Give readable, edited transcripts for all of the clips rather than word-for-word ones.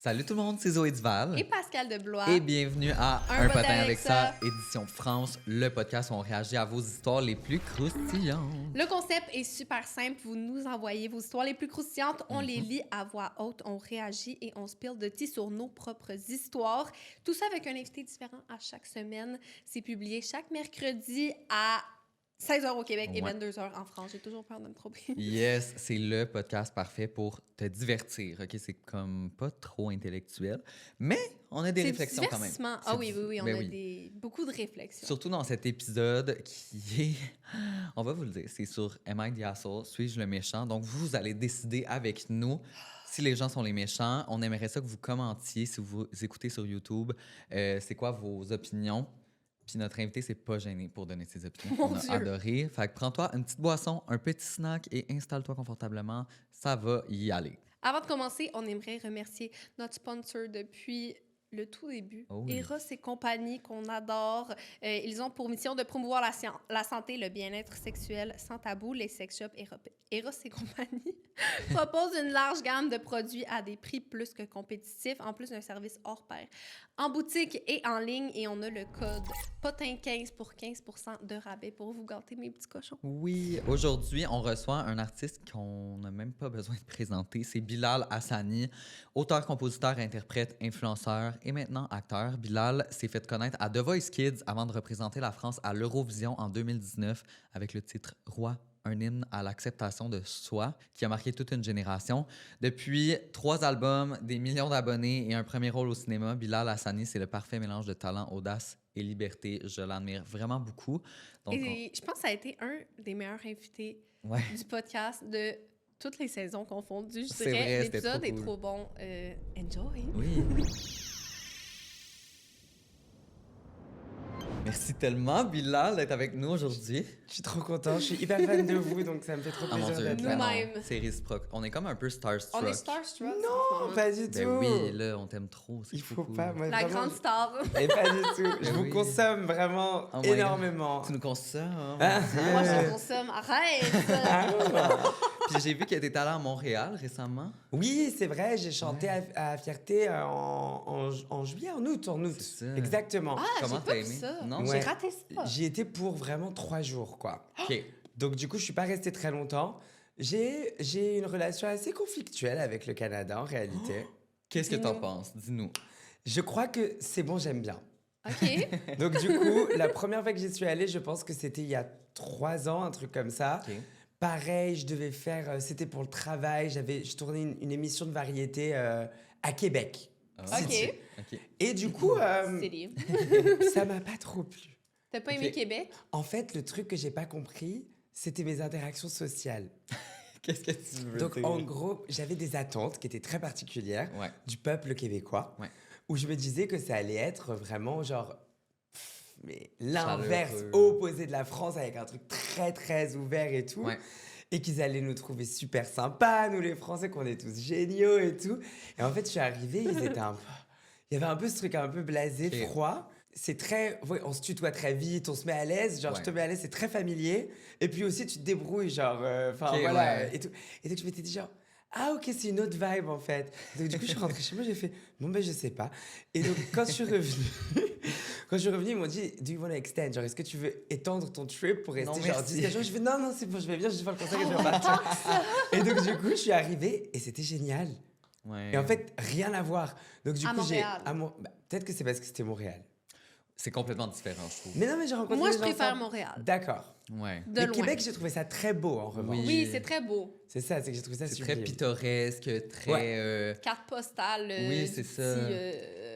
Salut tout le monde, c'est Zoé Duval. Et Pascal de Blois. Et bienvenue à Un potin avec ça, édition France, le podcast où on réagit à vos histoires les plus croustillantes. Le concept est super simple. Vous nous envoyez vos histoires les plus croustillantes. On les lit à voix haute, on réagit et on spill de tea sur nos propres histoires. Tout ça avec un invité différent à chaque semaine. C'est publié chaque mercredi à 16h au Québec et 22h en France. J'ai toujours peur de me tromper. Yes, c'est le podcast parfait pour te divertir. OK, c'est comme pas trop intellectuel, mais on a des réflexions quand même. Ah oui, on a beaucoup de réflexions. Surtout dans cet épisode qui est, on va vous le dire, c'est sur Am I the Asshole? Suis-je le méchant? Donc vous allez décider avec nous si les gens sont les méchants. On aimerait ça que vous commentiez si vous écoutez sur YouTube. C'est quoi vos opinions? Puis notre invité, c'est pas gêné pour donner ses opinions. On a adoré. Fait que prends-toi une petite boisson, un petit snack et installe-toi confortablement. Ça va y aller. Avant de commencer, on aimerait remercier notre sponsor depuis le tout début, Eros et compagnie, qu'on adore. Ils ont pour mission de promouvoir la santé, le bien-être sexuel sans tabou. Les sex shops Eros et compagnie proposent une large gamme de produits à des prix plus que compétitifs, en plus d'un service hors pair. En boutique et en ligne, et on a le code POTIN15 pour 15% de rabais pour vous gâter, mes petits cochons. Oui, aujourd'hui, on reçoit un artiste qu'on n'a même pas besoin de présenter. C'est Bilal Hassani, auteur, compositeur, interprète, influenceur et maintenant acteur. Bilal s'est fait connaître à The Voice Kids avant de représenter la France à l'Eurovision en 2019 avec le titre « Roi ». Un hymne à l'acceptation de soi qui a marqué toute une génération. Depuis 3 albums, des millions d'abonnés et un premier rôle au cinéma, Bilal Hassani, c'est le parfait mélange de talent, audace et liberté. Je l'admire vraiment beaucoup. Donc, je pense que ça a été un des meilleurs invités du podcast de toutes les saisons confondues. Je dirais, l'épisode est trop bon. Enjoy! Oui. Merci tellement, Bilal, d'être avec nous aujourd'hui. Je suis trop content. Je suis hyper fan de vous, donc ça me fait trop plaisir d'être là. Nous-mêmes. C'est réciproque. On est comme un peu starstruck. On est starstruck. Non, pas du tout. Ben oui, là, on t'aime trop. Il faut pas. Moi, la vraiment, grande star. Et pas du tout. Je vous consomme vraiment énormément. Tu nous consommes. Moi, je te consomme. Arrête! Puis j'ai vu que tu étais allé à Montréal récemment. Oui, c'est vrai. J'ai chanté à Fierté en juillet, en août. C'est ça. Exactement. Ah, comment t'as aimé? Ça. Non? J'ai raté ça. J'y étais pour vraiment 3 jours, quoi. OK. Donc, du coup, je suis pas restée très longtemps. J'ai une relation assez conflictuelle avec le Canada, en réalité. Qu'est-ce que t'en penses? Dis-nous. Je crois que c'est bon, j'aime bien. OK. Donc, du coup, la première fois que j'y suis allée, je pense que c'était il y a 3 ans, un truc comme ça. OK. Pareil, je devais faire... c'était pour le travail. Je tournais une émission de variété à Québec. OK. Et du coup, C'est libre. ça m'a pas trop plu. T'as pas aimé Québec? En fait, le truc que j'ai pas compris, c'était mes interactions sociales. Qu'est-ce que tu veux Donc, dire? en gros, j'avais des attentes qui étaient très particulières du peuple québécois, où je me disais que ça allait être vraiment genre... mais l'inverse opposé de la France, avec un truc très, très ouvert et tout. Et qu'ils allaient nous trouver super sympas, nous les Français, qu'on est tous géniaux et tout. Et en fait, je suis arrivée, ils étaient un peu... Il y avait un peu ce truc un peu blasé, froid. C'est très... on se tutoie très vite, on se met à l'aise. Genre, je te mets à l'aise, c'est très familier. Et puis aussi, tu te débrouilles, genre... et tout. Et donc, je m'étais dit genre... Ah, ok, c'est une autre vibe, en fait. Donc, du coup, je suis rentrée chez moi, j'ai fait... Bon, ben, je sais pas. Et donc, quand je suis revenue, ils m'ont dit, do you want to extend? Genre, est-ce que tu veux étendre ton trip pour rester genre 10 jours? Je fais, non, c'est bon, je vais bien, je vais faire le concert et je vais repartir. Et donc, du coup, je suis arrivée et c'était génial. Et en fait, rien à voir. Donc, du coup, Montréal. Peut-être que c'est parce que c'était Montréal. C'est complètement différent, je trouve. Mais non, mais j'ai rencontré Moi, des je gens préfère sympas. Montréal. D'accord. Ouais. De Mais loin. Québec, j'ai trouvé ça très beau, en revanche. Oui, c'est très beau. C'est ça, c'est que j'ai trouvé ça C'est sublime. très pittoresque, très... Carte postale. Oui, c'est ça.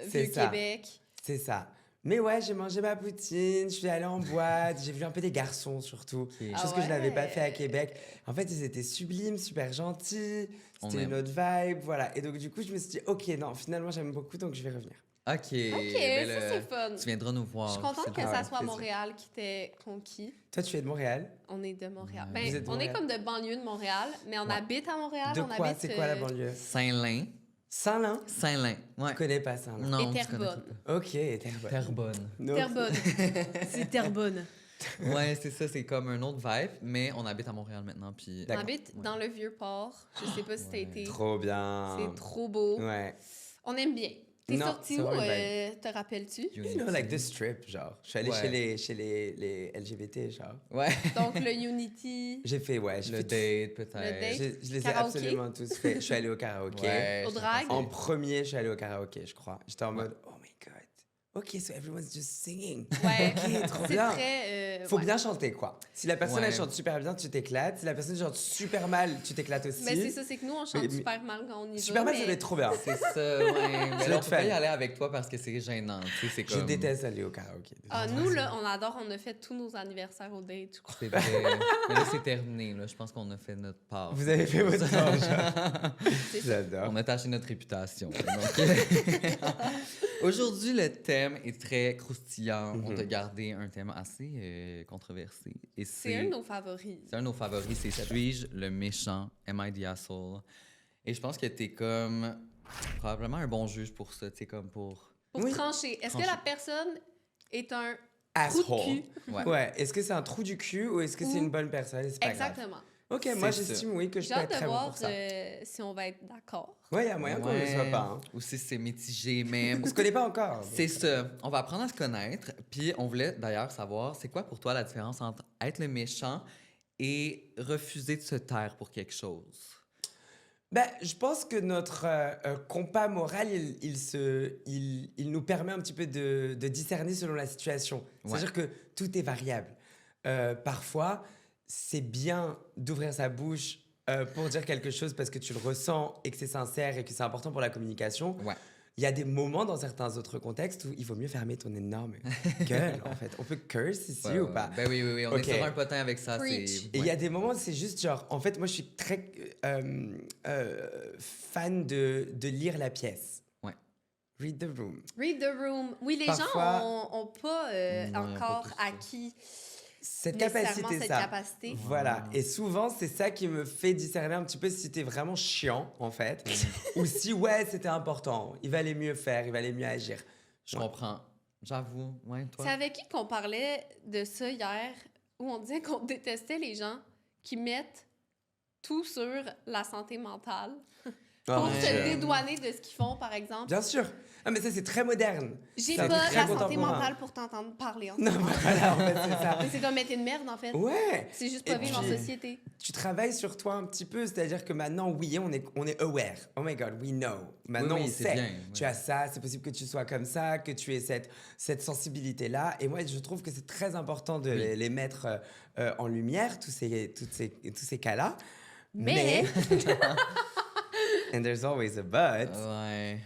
Vieux ça. Québec. C'est ça. Mais ouais, j'ai mangé ma poutine, je suis allée en boîte, j'ai vu un peu des garçons surtout. Chose que je n'avais pas fait à Québec. En fait, ils étaient sublimes, super gentils, c'était une autre vibe, voilà. Et donc du coup, je me suis dit, ok, non, finalement, j'aime beaucoup, donc je vais revenir. OK, ben ça, c'est fun. Tu viendras nous voir. Je suis contente que ça ça soit plaisir. Montréal qui t'ait conquis. Toi, tu es de Montréal? On est de Montréal. Vous êtes de On est Montréal. comme de banlieue de Montréal, mais on habite à Montréal. De on quoi? habite, C'est quoi la banlieue? Saint-Lin. Saint-Lin? Saint-Lin, ouais. Je connais pas Saint-Lin. Non, Et je connais Terrebonne. pas. Ok, Terrebonne. Terrebonne. Donc, Terrebonne. C'est Terrebonne. Ouais, c'est ça, c'est comme un autre vibe, mais on habite à Montréal maintenant, puis... On habite dans le Vieux-Port. Je sais pas si t'as été. Trop bien. C'est trop beau. Ouais. On aime bien. T'es sorti où, te rappelles-tu? You know, like the strip, genre. Je suis allée chez les LGBT, genre. Ouais. Donc, le Unity. J'ai fait, le date, peut-être. Le date. Je les ai absolument tous fait. Je suis allée au karaoké. Au drag. En premier, je suis allée au karaoké, je crois. J'étais en mode, oh my God. OK, so everyone's just singing. Ouais. OK, trop bien. Faut ouais. bien chanter, quoi. Si la personne, elle chante super bien, tu t'éclates. Si la personne chante super mal, tu t'éclates aussi. Mais c'est ça, c'est que nous, on chante super mal quand on y va. Super mal, ça doit être trop bien. C'est ça, ouais. Mais là, on peut pas y aller avec toi parce que c'est gênant, tu sais, c'est comme... Je déteste aller au karaoké. Nous, là, on adore, on a fait tous nos anniversaires au date, je crois. C'est vrai. Mais là, c'est terminé, là. Je pense qu'on a fait notre part. Vous avez fait votre part, genre. J'adore. On a taché notre réputation. Donc... Aujourd'hui, le thème est très croustillant. On a gardé un thème assez controversé. Et c'est un de nos favoris. C'est un de nos favoris. C'est suis-je le méchant? Am I the asshole? Et je pense que t'es comme probablement un bon juge pour ça. T'es comme pour trancher. Est-ce que la personne est un asshole. trou de cul? Ouais. Est-ce que c'est un trou du cul ou est-ce que c'est une bonne personne? C'est pas Exactement. Grave. OK, moi, j'estime, oui, que je peux être très bon pour ça. J'ai hâte de voir si on va être d'accord. Ouais, il y a moyen qu'on ne le soit pas. Hein. Ou si c'est mitigé, mais... On se connaît pas encore. C'est ça. On va apprendre à se connaître. Puis on voulait d'ailleurs savoir, c'est quoi pour toi la différence entre être le méchant et refuser de se taire pour quelque chose? Ben, je pense que notre compas moral, il nous permet un petit peu de discerner selon la situation. C'est-à-dire que tout est variable. Parfois... c'est bien d'ouvrir sa bouche pour dire quelque chose parce que tu le ressens et que c'est sincère et que c'est important pour la communication. Ouais. Il y a des moments dans certains autres contextes où il vaut mieux fermer ton énorme gueule, en fait. On peut curse ici ou pas? Ben oui. On est sur un potin avec ça. Et il y a des moments où c'est juste genre... En fait, moi, je suis très fan de lire la pièce. Ouais. Read the room. Read the room. Oui, les Parfois, gens n'ont pas encore acquis... cette capacité. Voilà. Et souvent, c'est ça qui me fait discerner un petit peu si t'es vraiment chiant, en fait. Ou si, c'était important. Il valait mieux faire, il valait mieux agir. Je comprends. J'avoue. Ouais, toi? C'est avec qui qu'on parlait de ça hier, où on disait qu'on détestait les gens qui mettent tout sur la santé mentale pour se dédouaner de ce qu'ils font, par exemple. Bien sûr. Ah, mais ça, c'est très moderne. J'ai pas la santé mentale pour t'entendre parler. En non, voilà, en fait, c'est ça. Mais c'est comme être une merde, en fait. Ouais. C'est juste pas vivre en société. Tu travailles sur toi un petit peu, c'est-à-dire que maintenant, oui, on est aware. Oh my God, we know. Maintenant, on sait. Bien, tu as ça, c'est possible que tu sois comme ça, que tu aies cette sensibilité-là. Et moi, je trouve que c'est très important de les mettre en lumière, tous ces cas-là. Mais... And there's always a but. Ouais.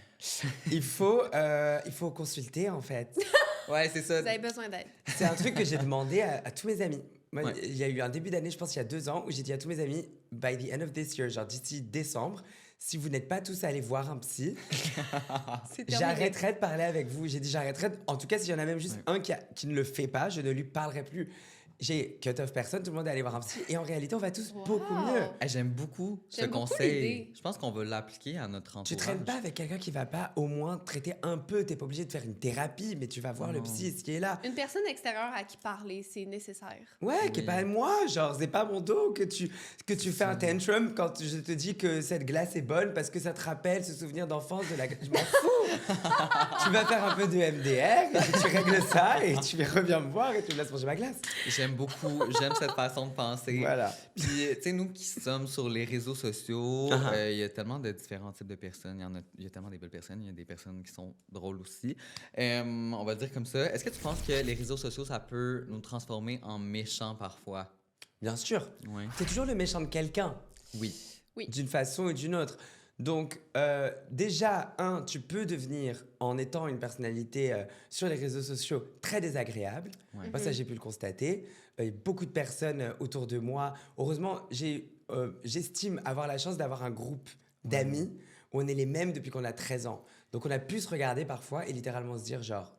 Il faut consulter, en fait. Ouais, c'est ça. Vous avez besoin d'aide. C'est un truc que j'ai demandé à tous mes amis. Moi, il y a eu un début d'année, je pense il y a 2 ans, où j'ai dit à tous mes amis, by the end of this year, genre d'ici décembre, si vous n'êtes pas tous allés voir un psy, j'arrêterai de parler avec vous. J'ai dit, j'arrêterai. En tout cas, s'il y en a même juste un qui ne le fait pas, je ne lui parlerai plus. J'ai cut off personne, tout le monde est allé voir un psy. Et en réalité, on va tous beaucoup mieux. J'aime beaucoup ce conseil. Je pense qu'on va l'appliquer à notre entourage. Tu traînes pas avec quelqu'un qui va pas au moins traiter un peu. T'es pas obligé de faire une thérapie, mais tu vas voir le psy, ce qui est là. Une personne extérieure à qui parler, c'est nécessaire. Ouais, qui est pas moi. Genre, c'est pas mon dos que tu fais un tantrum quand je te dis que cette glace est bonne parce que ça te rappelle ce souvenir d'enfance de la... Je m'en fous. Tu vas faire un peu de MDR et puis tu règles ça et tu reviens me voir et tu me laisses manger ma glace. J'aime beaucoup, j'aime cette façon de penser. Voilà. Puis, tu sais, nous qui sommes sur les réseaux sociaux, il y a tellement de différents types de personnes. Il y a tellement des belles personnes, il y a des personnes qui sont drôles aussi. On va dire comme ça. Est-ce que tu penses que les réseaux sociaux, ça peut nous transformer en méchants parfois? Bien sûr. Oui. T'es toujours le méchant de quelqu'un. Oui. D'une façon ou d'une autre. Donc, déjà, tu peux devenir, en étant une personnalité sur les réseaux sociaux, très désagréable. Ouais. Moi, ça, j'ai pu le constater. Il y a beaucoup de personnes autour de moi. Heureusement, j'estime avoir la chance d'avoir un groupe d'amis où on est les mêmes depuis qu'on a 13 ans. Donc, on a pu se regarder parfois et littéralement se dire genre...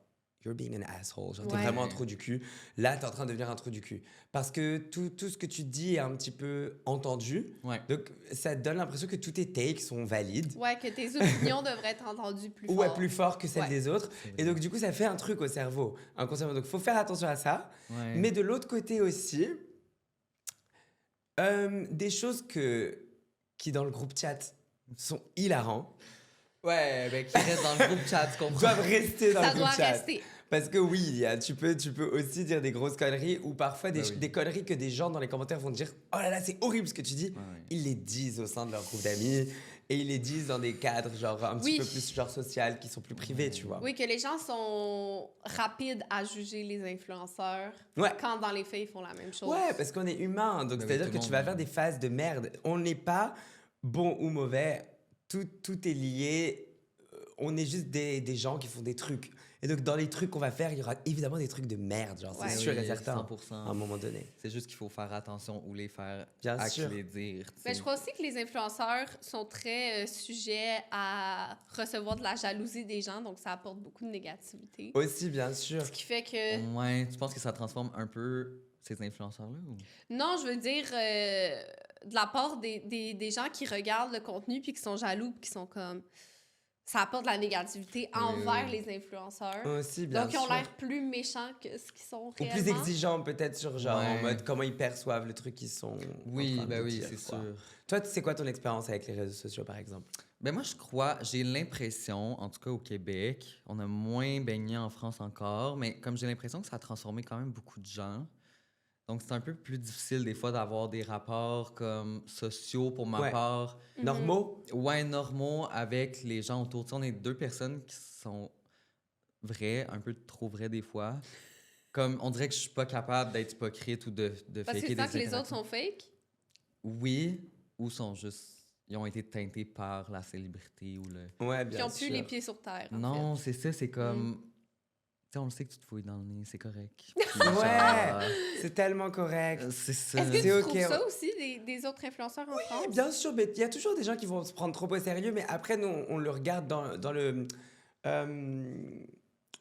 You're being an asshole. Genre, t'es vraiment un trou du cul. Là, t'es en train de devenir un trou du cul. Parce que tout ce que tu dis est un petit peu entendu. Ouais. Donc, ça te donne l'impression que tous tes takes sont valides. Ouais, que tes opinions devraient être entendues plus fort. Ouais, plus fort que celles des autres. Et donc, du coup, ça fait un truc au cerveau. Inconsciemment. Donc, il faut faire attention à ça. Ouais. Mais de l'autre côté aussi, des choses qui, dans le groupe chat, sont hilarants. Ouais, ben qui restent dans le groupe chat, tu comprends? Doivent rester dans le groupe chat. Ça doit rester. Parce que oui, tu peux aussi dire des grosses conneries ou parfois des conneries que des gens dans les commentaires vont dire « Oh là là, c'est horrible ce que tu dis ». Ils les disent au sein de leur groupe d'amis et ils les disent dans des cadres genre un petit peu plus genre social qui sont plus privés, tu vois. Oui, que les gens sont rapides à juger les influenceurs quand dans les faits, ils font la même chose. Ouais, parce qu'on est humain, donc c'est-à-dire que tu vas faire des phases de merde. On n'est pas bon ou mauvais, tout est lié, on est juste des gens qui font des trucs. Et donc, dans les trucs qu'on va faire, il y aura évidemment des trucs de merde, genre, c'est sûr et certain, 100%. à un moment donné. C'est juste qu'il faut faire attention où les faire, bien à sûr. qui les dire. Mais je crois aussi que les influenceurs sont très sujets à recevoir de la jalousie des gens, donc ça apporte beaucoup de négativité. Aussi, bien sûr. Ce qui fait que... Ouais, tu penses que ça transforme un peu ces influenceurs-là? Ou... Non, je veux dire, de la part des gens qui regardent le contenu puis qui sont jaloux puis qui sont comme... Ça apporte de la négativité envers les influenceurs. Aussi, bien donc, ils ont l'air plus méchants que ce qu'ils sont réellement. Ou plus exigeants, peut-être, sur genre, en mode comment ils perçoivent le truc qu'ils sont. Oui, ben oui, c'est sûr. Toi, c'est quoi ton expérience avec les réseaux sociaux, par exemple? Ben moi, j'ai l'impression, en tout cas au Québec, on a moins baigné en France encore, mais comme j'ai l'impression que ça a transformé quand même beaucoup de gens. Donc, c'est un peu plus difficile des fois d'avoir des rapports comme sociaux pour ma part. Normaux? Ouais, normaux avec les gens autour. Tu sais, on est deux personnes qui sont vraies, un peu trop vraies des fois. Comme, on dirait que je suis pas capable d'être hypocrite ou de parce faker des que les autres sont fake? Oui, ou sont juste... Ils ont été teintés par la célébrité ou le... Ouais, bien sûr. Qui ont plus les pieds sur terre, non, c'est ça, c'est comme... Tu sais, on le sait que tu te fouilles dans le nez, c'est correct. C'est tellement correct. C'est ça. Est-ce que tu trouves ça aussi, des autres influenceurs en France? Oui, bien sûr, mais il y a toujours des gens qui vont se prendre trop au sérieux, mais après, nous, on le regarde dans le...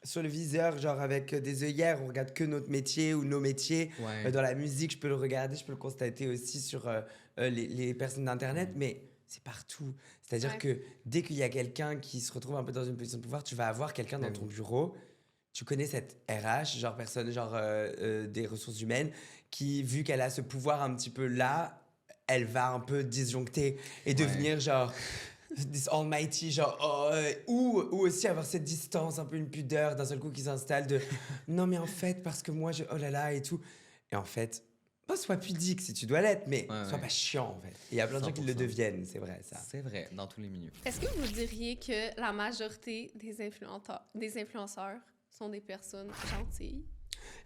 sur le viseur, genre avec des œillères, on regarde que notre métier ou nos métiers. Dans la musique, je peux le regarder, je peux le constater aussi sur les personnes d'Internet, mais c'est partout. C'est-à-dire que dès qu'il y a quelqu'un qui se retrouve un peu dans une position de pouvoir, tu vas avoir quelqu'un dans ton bureau... Tu connais cette RH, genre personne, des ressources humaines, qui, vu qu'elle a ce pouvoir un petit peu là, elle va un peu disjoncter et devenir genre this almighty, genre ou aussi avoir cette distance, un peu une pudeur d'un seul coup qui s'installe de non mais en fait parce que moi oh là là et tout. Et en fait, pas sois pudique si tu dois l'être, mais sois pas chiant en fait. Et il y a plein de gens qui le deviennent, c'est vrai ça. C'est vrai, dans tous les milieux. Est-ce que vous diriez que la majorité des influenceurs sont des personnes gentilles?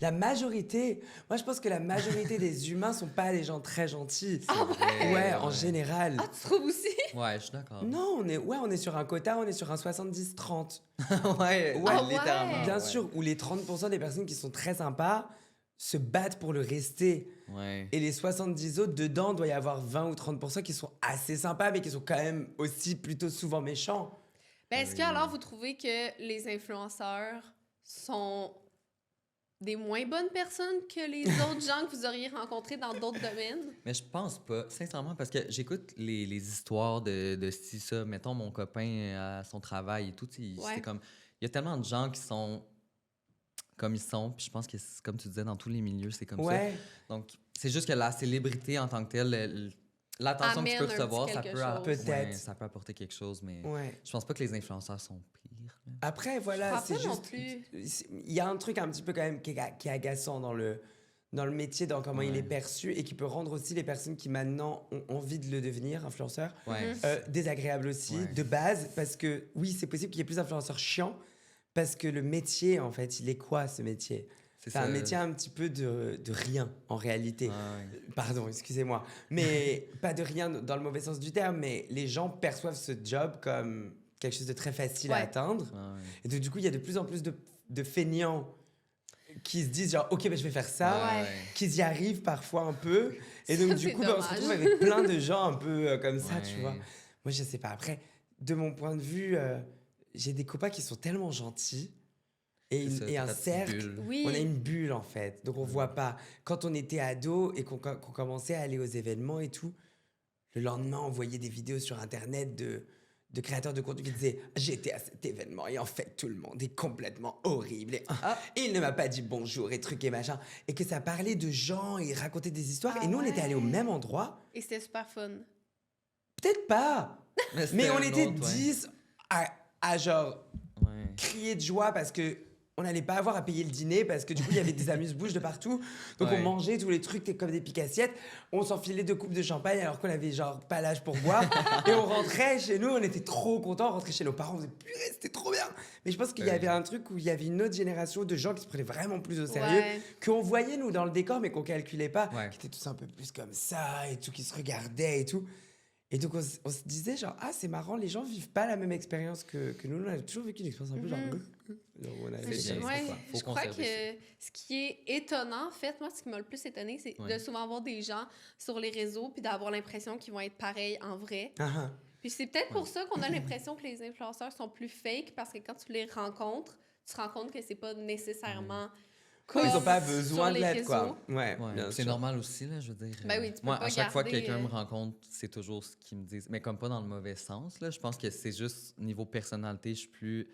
La majorité, moi je pense que la majorité des humains sont pas des gens très gentils. Ah ouais? Ouais, en général. Ah, tu trouves aussi? Ouais, je suis d'accord. Non, on est sur un quota, on est sur un 70-30. ouais, littéralement. Bien sûr, où les 30% des personnes qui sont très sympas se battent pour le rester. Ouais. Et les 70 autres, dedans, doit y avoir 20 ou 30% qui sont assez sympas, mais qui sont quand même aussi plutôt souvent méchants. Ben, est-ce que alors vous trouvez que les influenceurs sont des moins bonnes personnes que les autres gens que vous auriez rencontrés dans d'autres domaines? Mais je pense pas, sincèrement, parce que j'écoute les histoires de si ça, mettons mon copain à son travail et tout, c'est comme, il y a tellement de gens qui sont comme ils sont, puis je pense que comme tu disais, dans tous les milieux, c'est comme ça. Donc, c'est juste que la célébrité en tant que telle, l'attention que tu peux recevoir, ça peut apporter quelque chose, mais je pense pas que les influenceurs sont pires. Là. Après, voilà, c'est juste... Il y a un truc un petit peu quand même qui est agaçant dans le métier, dans comment il est perçu, et qui peut rendre aussi les personnes qui maintenant ont envie de le devenir, influenceurs, désagréables aussi, de base, parce que oui, c'est possible qu'il y ait plus d'influenceurs chiants, parce que le métier, en fait, il est quoi, ce métier ? C'est un métier un petit peu de rien, en réalité. Pardon, excusez-moi. Mais pas de rien dans le mauvais sens du terme, mais les gens perçoivent ce job comme quelque chose de très facile à atteindre. Et donc, du coup, il y a de plus en plus de feignants qui se disent genre, OK, ben, je vais faire ça, qui y arrivent parfois un peu. Et donc, du coup, on se retrouve avec plein de gens un peu comme ça, tu vois. Moi, je sais pas. Après, de mon point de vue, j'ai des copains qui sont tellement gentils. Et un cercle, on a une bulle en fait, donc on voit pas. Quand on était ado et qu'on commençait à aller aux événements et tout, le lendemain on voyait des vidéos sur internet de créateurs de contenu qui disaient « J'étais à cet événement et en fait tout le monde est complètement horrible et il ne m'a pas dit bonjour et trucs et machin ». Et que ça parlait de gens et racontait des histoires et nous on était allés au même endroit. Et c'était super fun. Peut-être pas, mais on était 10 à genre crier de joie parce que on n'allait pas avoir à payer le dîner parce que du coup il y avait des amuse-bouches de partout, donc on mangeait tous les trucs comme des piques-assiettes, on s'enfilait 2 coupes de champagne alors qu'on avait genre pas l'âge pour boire et on rentrait chez nous, on était trop contents, on rentrait chez nos parents, on faisait purée, c'était trop bien. Mais je pense qu'il y avait un truc où il y avait une autre génération de gens qui se prenaient vraiment plus au sérieux, qu'on voyait nous dans le décor mais qu'on calculait pas, qui étaient tous un peu plus comme ça et tout, qui se regardaient et tout. Et donc, on se disait, genre, c'est marrant, les gens vivent pas la même expérience que nous. Nous, on a toujours vécu une expérience un peu genre... Je crois que ce qui est étonnant, en fait, moi, ce qui m'a le plus étonné, c'est de souvent voir des gens sur les réseaux puis d'avoir l'impression qu'ils vont être pareils en vrai. Puis c'est peut-être pour ça qu'on a l'impression que les influenceurs sont plus fake, parce que quand tu les rencontres, tu te rends compte que c'est pas nécessairement... Ils n'ont pas besoin de l'aide, quoi. C'est normal aussi, là, je veux dire. Ben oui, tu peux moi, pas à chaque fois que quelqu'un garder, me rencontre, c'est toujours ce qu'ils me disent. Mais comme pas dans le mauvais sens, là. Je pense que c'est juste, niveau personnalité, je suis plus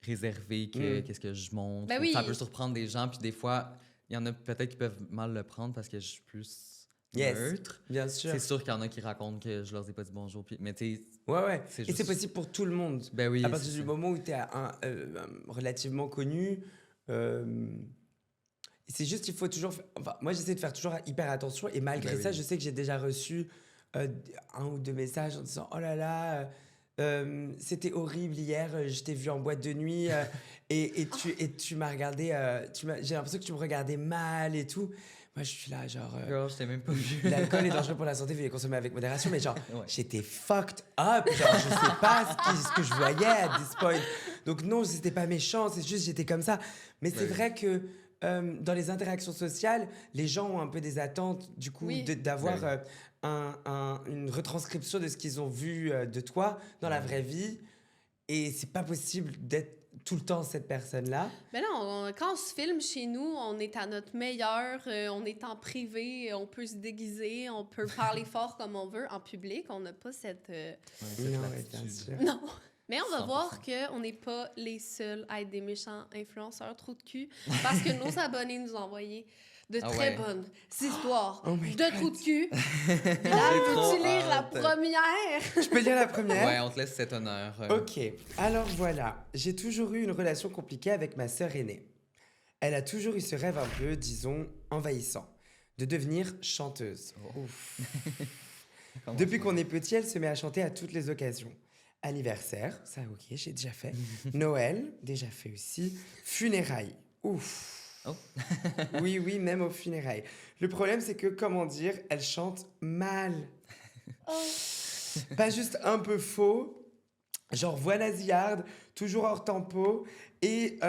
réservée que qu'est-ce que je montre. Ben oui. Ça peut surprendre des gens, puis des fois, il y en a peut-être qui peuvent mal le prendre parce que je suis plus neutre. Bien sûr. C'est sûr qu'il y en a qui racontent que je leur ai pas dit bonjour. Puis... Mais tu sais... C'est juste... Et c'est possible pour tout le monde. Ben oui, à partir du moment où tu es relativement connu... C'est juste qu'il faut toujours... Enfin, moi, j'essaie de faire toujours hyper attention. Et malgré ça, je sais que j'ai déjà reçu 1 ou 2 messages en disant « Oh là là, c'était horrible hier, je t'ai vu en boîte de nuit et tu m'as regardé... j'ai l'impression que tu me regardais mal et tout. » Moi, je suis là, genre... Girl, je t'ai même pas vu. L'alcool est dangereux pour la santé, veuillez consommer avec modération. Mais genre, j'étais fucked up. Genre, je sais pas ce que je voyais à this point. Donc non, c'était pas méchant, c'est juste j'étais comme ça. Mais c'est vrai que... dans les interactions sociales, les gens ont un peu des attentes, du coup, d'avoir une retranscription de ce qu'ils ont vu de toi dans la vraie vie. Et c'est pas possible d'être tout le temps cette personne-là. Mais non, quand on se filme chez nous, on est à notre meilleur, on est en privé, on peut se déguiser, on peut parler fort comme on veut. En public, on n'a pas cette... Non. Mais on va 100%. Voir qu'on n'est pas les seuls à être des méchants influenceurs trous de cul, parce que nos abonnés nous ont envoyé de très bonnes histoires de trous de cul. Là, peux-tu lire la première? Je peux lire la première? Ouais, on te laisse cet honneur. Ok, alors voilà. J'ai toujours eu une relation compliquée avec ma sœur aînée. Elle a toujours eu ce rêve un peu, disons, envahissant, de devenir chanteuse. Depuis qu'on est petit, elle se met à chanter à toutes les occasions. Anniversaire, ça ok, j'ai déjà fait. Noël, déjà fait aussi. Funérailles, ouf. Oui, même aux funérailles. Le problème, c'est que, comment dire, elle chante mal. Pas juste un peu faux, genre voix nasillarde, toujours hors tempo, et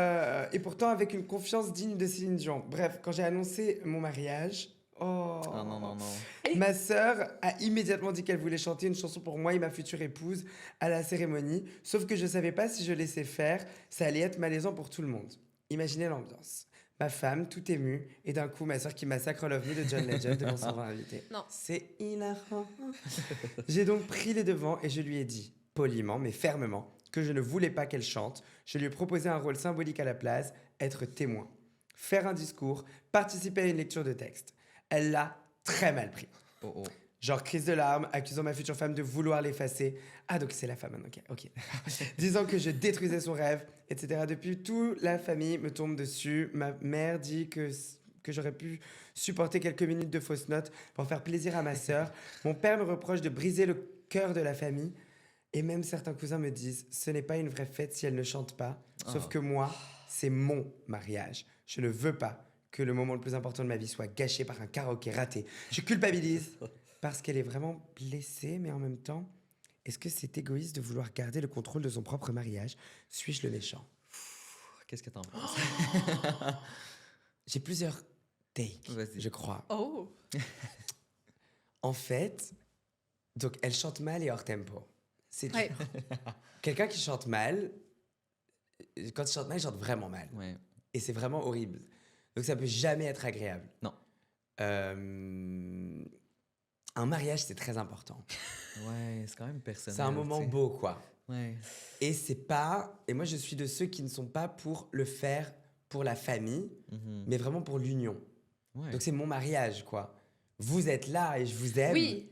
pourtant avec une confiance digne de Céline Dion. Bref, quand j'ai annoncé mon mariage... non. Ma sœur a immédiatement dit qu'elle voulait chanter une chanson pour moi et ma future épouse à la cérémonie, sauf que je savais pas si je laissais faire, ça allait être malaisant pour tout le monde. Imaginez l'ambiance. Ma femme, tout émue, et d'un coup, ma sœur qui massacre Love Me de John Legend devant son invité. Non. C'est hilarant. J'ai donc pris les devants et je lui ai dit, poliment mais fermement, que je ne voulais pas qu'elle chante. Je lui ai proposé un rôle symbolique à la place, être témoin, faire un discours, participer à une lecture de texte. Elle l'a très mal pris. Genre crise de larmes, accusant ma future femme de vouloir l'effacer. Ah, donc c'est la femme, ok. Disant que je détruisais son rêve, etc. Depuis, toute la famille me tombe dessus. Ma mère dit que j'aurais pu supporter quelques minutes de fausses notes pour faire plaisir à ma sœur. Mon père me reproche de briser le cœur de la famille. Et même certains cousins me disent, ce n'est pas une vraie fête si elle ne chante pas. Sauf que moi, c'est mon mariage. Je ne veux pas que le moment le plus important de ma vie soit gâché par un karaoké raté. Je culpabilise parce qu'elle est vraiment blessée, mais en même temps, est-ce que c'est égoïste de vouloir garder le contrôle de son propre mariage? Suis-je le méchant? Qu'est-ce que t'en penses? J'ai plusieurs takes, je crois. En fait, donc elle chante mal et hors tempo. C'est dur. Quelqu'un qui chante mal, quand il chante mal, il chante vraiment mal. Et c'est vraiment horrible. Donc ça peut jamais être agréable. Non. Un mariage, c'est très important. Ouais, c'est quand même personnel. C'est un moment beau, quoi. Ouais. Et c'est pas... Et moi, je suis de ceux qui ne sont pas pour le faire pour la famille, mais vraiment pour l'union. Ouais. Donc c'est mon mariage, quoi. Vous êtes là et je vous aime. Oui.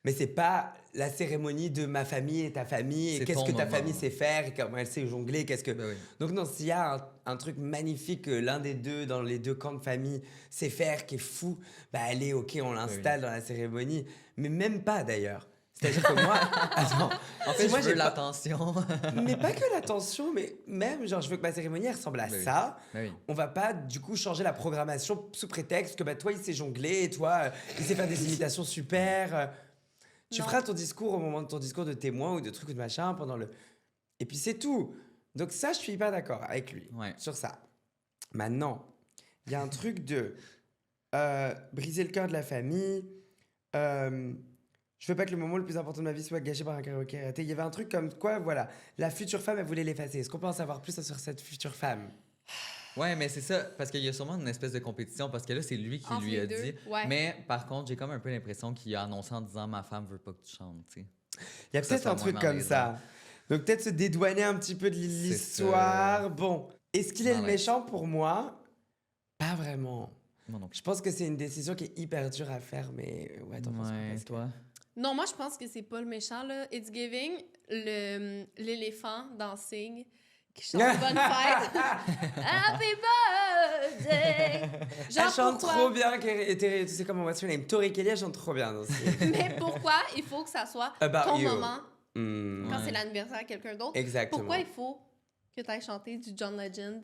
Mais c'est pas la cérémonie de ma famille et ta famille, et qu'est-ce que ta famille sait faire, et comment elle sait jongler, qu'est-ce que... Ben oui. Donc non, s'il y a un truc magnifique que l'un des deux, dans les deux camps de famille, sait faire, qui est fou, bah allez, ok, on l'installe dans la cérémonie. Mais même pas, d'ailleurs. C'est-à-dire que moi... Attends, en fait, moi, j'ai l'attention. Mais pas que l'attention, mais même, genre, je veux que ma cérémonie, elle ressemble à ça. Oui. On va pas, du coup, changer la programmation sous prétexte que, bah, toi, il sait jongler, et toi, il sait faire des imitations super... Tu feras ton discours au moment de ton discours de témoin ou de truc ou de machin pendant le... Et puis c'est tout. Donc ça, je suis hyper d'accord avec lui sur ça. Maintenant, il y a un truc de briser le cœur de la famille. Je veux pas que le moment le plus important de ma vie soit gâché par un karaoké raté. Il y avait un truc comme quoi, voilà, la future femme, elle voulait l'effacer. Est-ce qu'on peut en savoir plus sur cette future femme? Ouais, mais c'est ça, parce qu'il y a sûrement une espèce de compétition, parce que là, c'est lui qui lui a dit. Ouais. Mais par contre, j'ai comme un peu l'impression qu'il a annoncé en disant « Ma femme veut pas que tu chantes », tu sais. Il y a peut-être un truc comme ça. Donc peut-être se dédouaner un petit peu de l'histoire. Bon, est-ce qu'il est le méchant pour moi? Pas vraiment. Non. Je pense que c'est une décision qui est hyper dure à faire, mais ouais, t'en penses quoi, toi? Non, moi, je pense que c'est pas le méchant, là. It's giving, l'éléphant dans Sing qui chante Bonne fête. Happy birthday! Genre, elle chante trop bien. Tu sais comment what's her name? Tori Kelly, elle chante trop bien. Donc mais pourquoi il faut que ça soit ton moment quand c'est l'anniversaire à quelqu'un d'autre? Exactement. Pourquoi il faut que tu ailles chanter du John Legend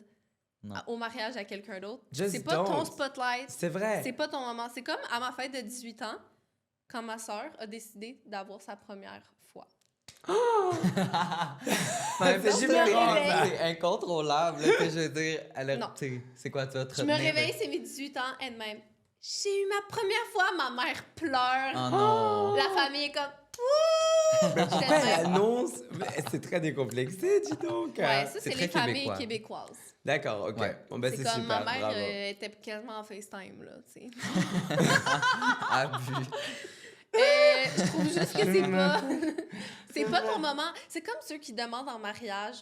au mariage à quelqu'un d'autre? C'est pas ton spotlight. C'est vrai. C'est pas ton moment. C'est comme à ma fête de 18 ans, quand ma sœur a décidé d'avoir sa première fois. Oh! C'est incontrôlable. Que je veux dire, c'est quoi, tu vas te Je me réveille, c'est mes 18 ans, elle-même. J'ai eu ma première fois, ma mère pleure. Oh non! La famille est comme... Mais pourquoi elle annonce? C'est très décomplexé, dis donc. Ouais, ça, c'est les familles québécoises. D'accord, ok. Ouais. Bon, ben, c'est super, ma mère bravo. était quasiment en FaceTime, là, tu sais. Abus. Je trouve juste que c'est pas ton moment. C'est comme ceux qui demandent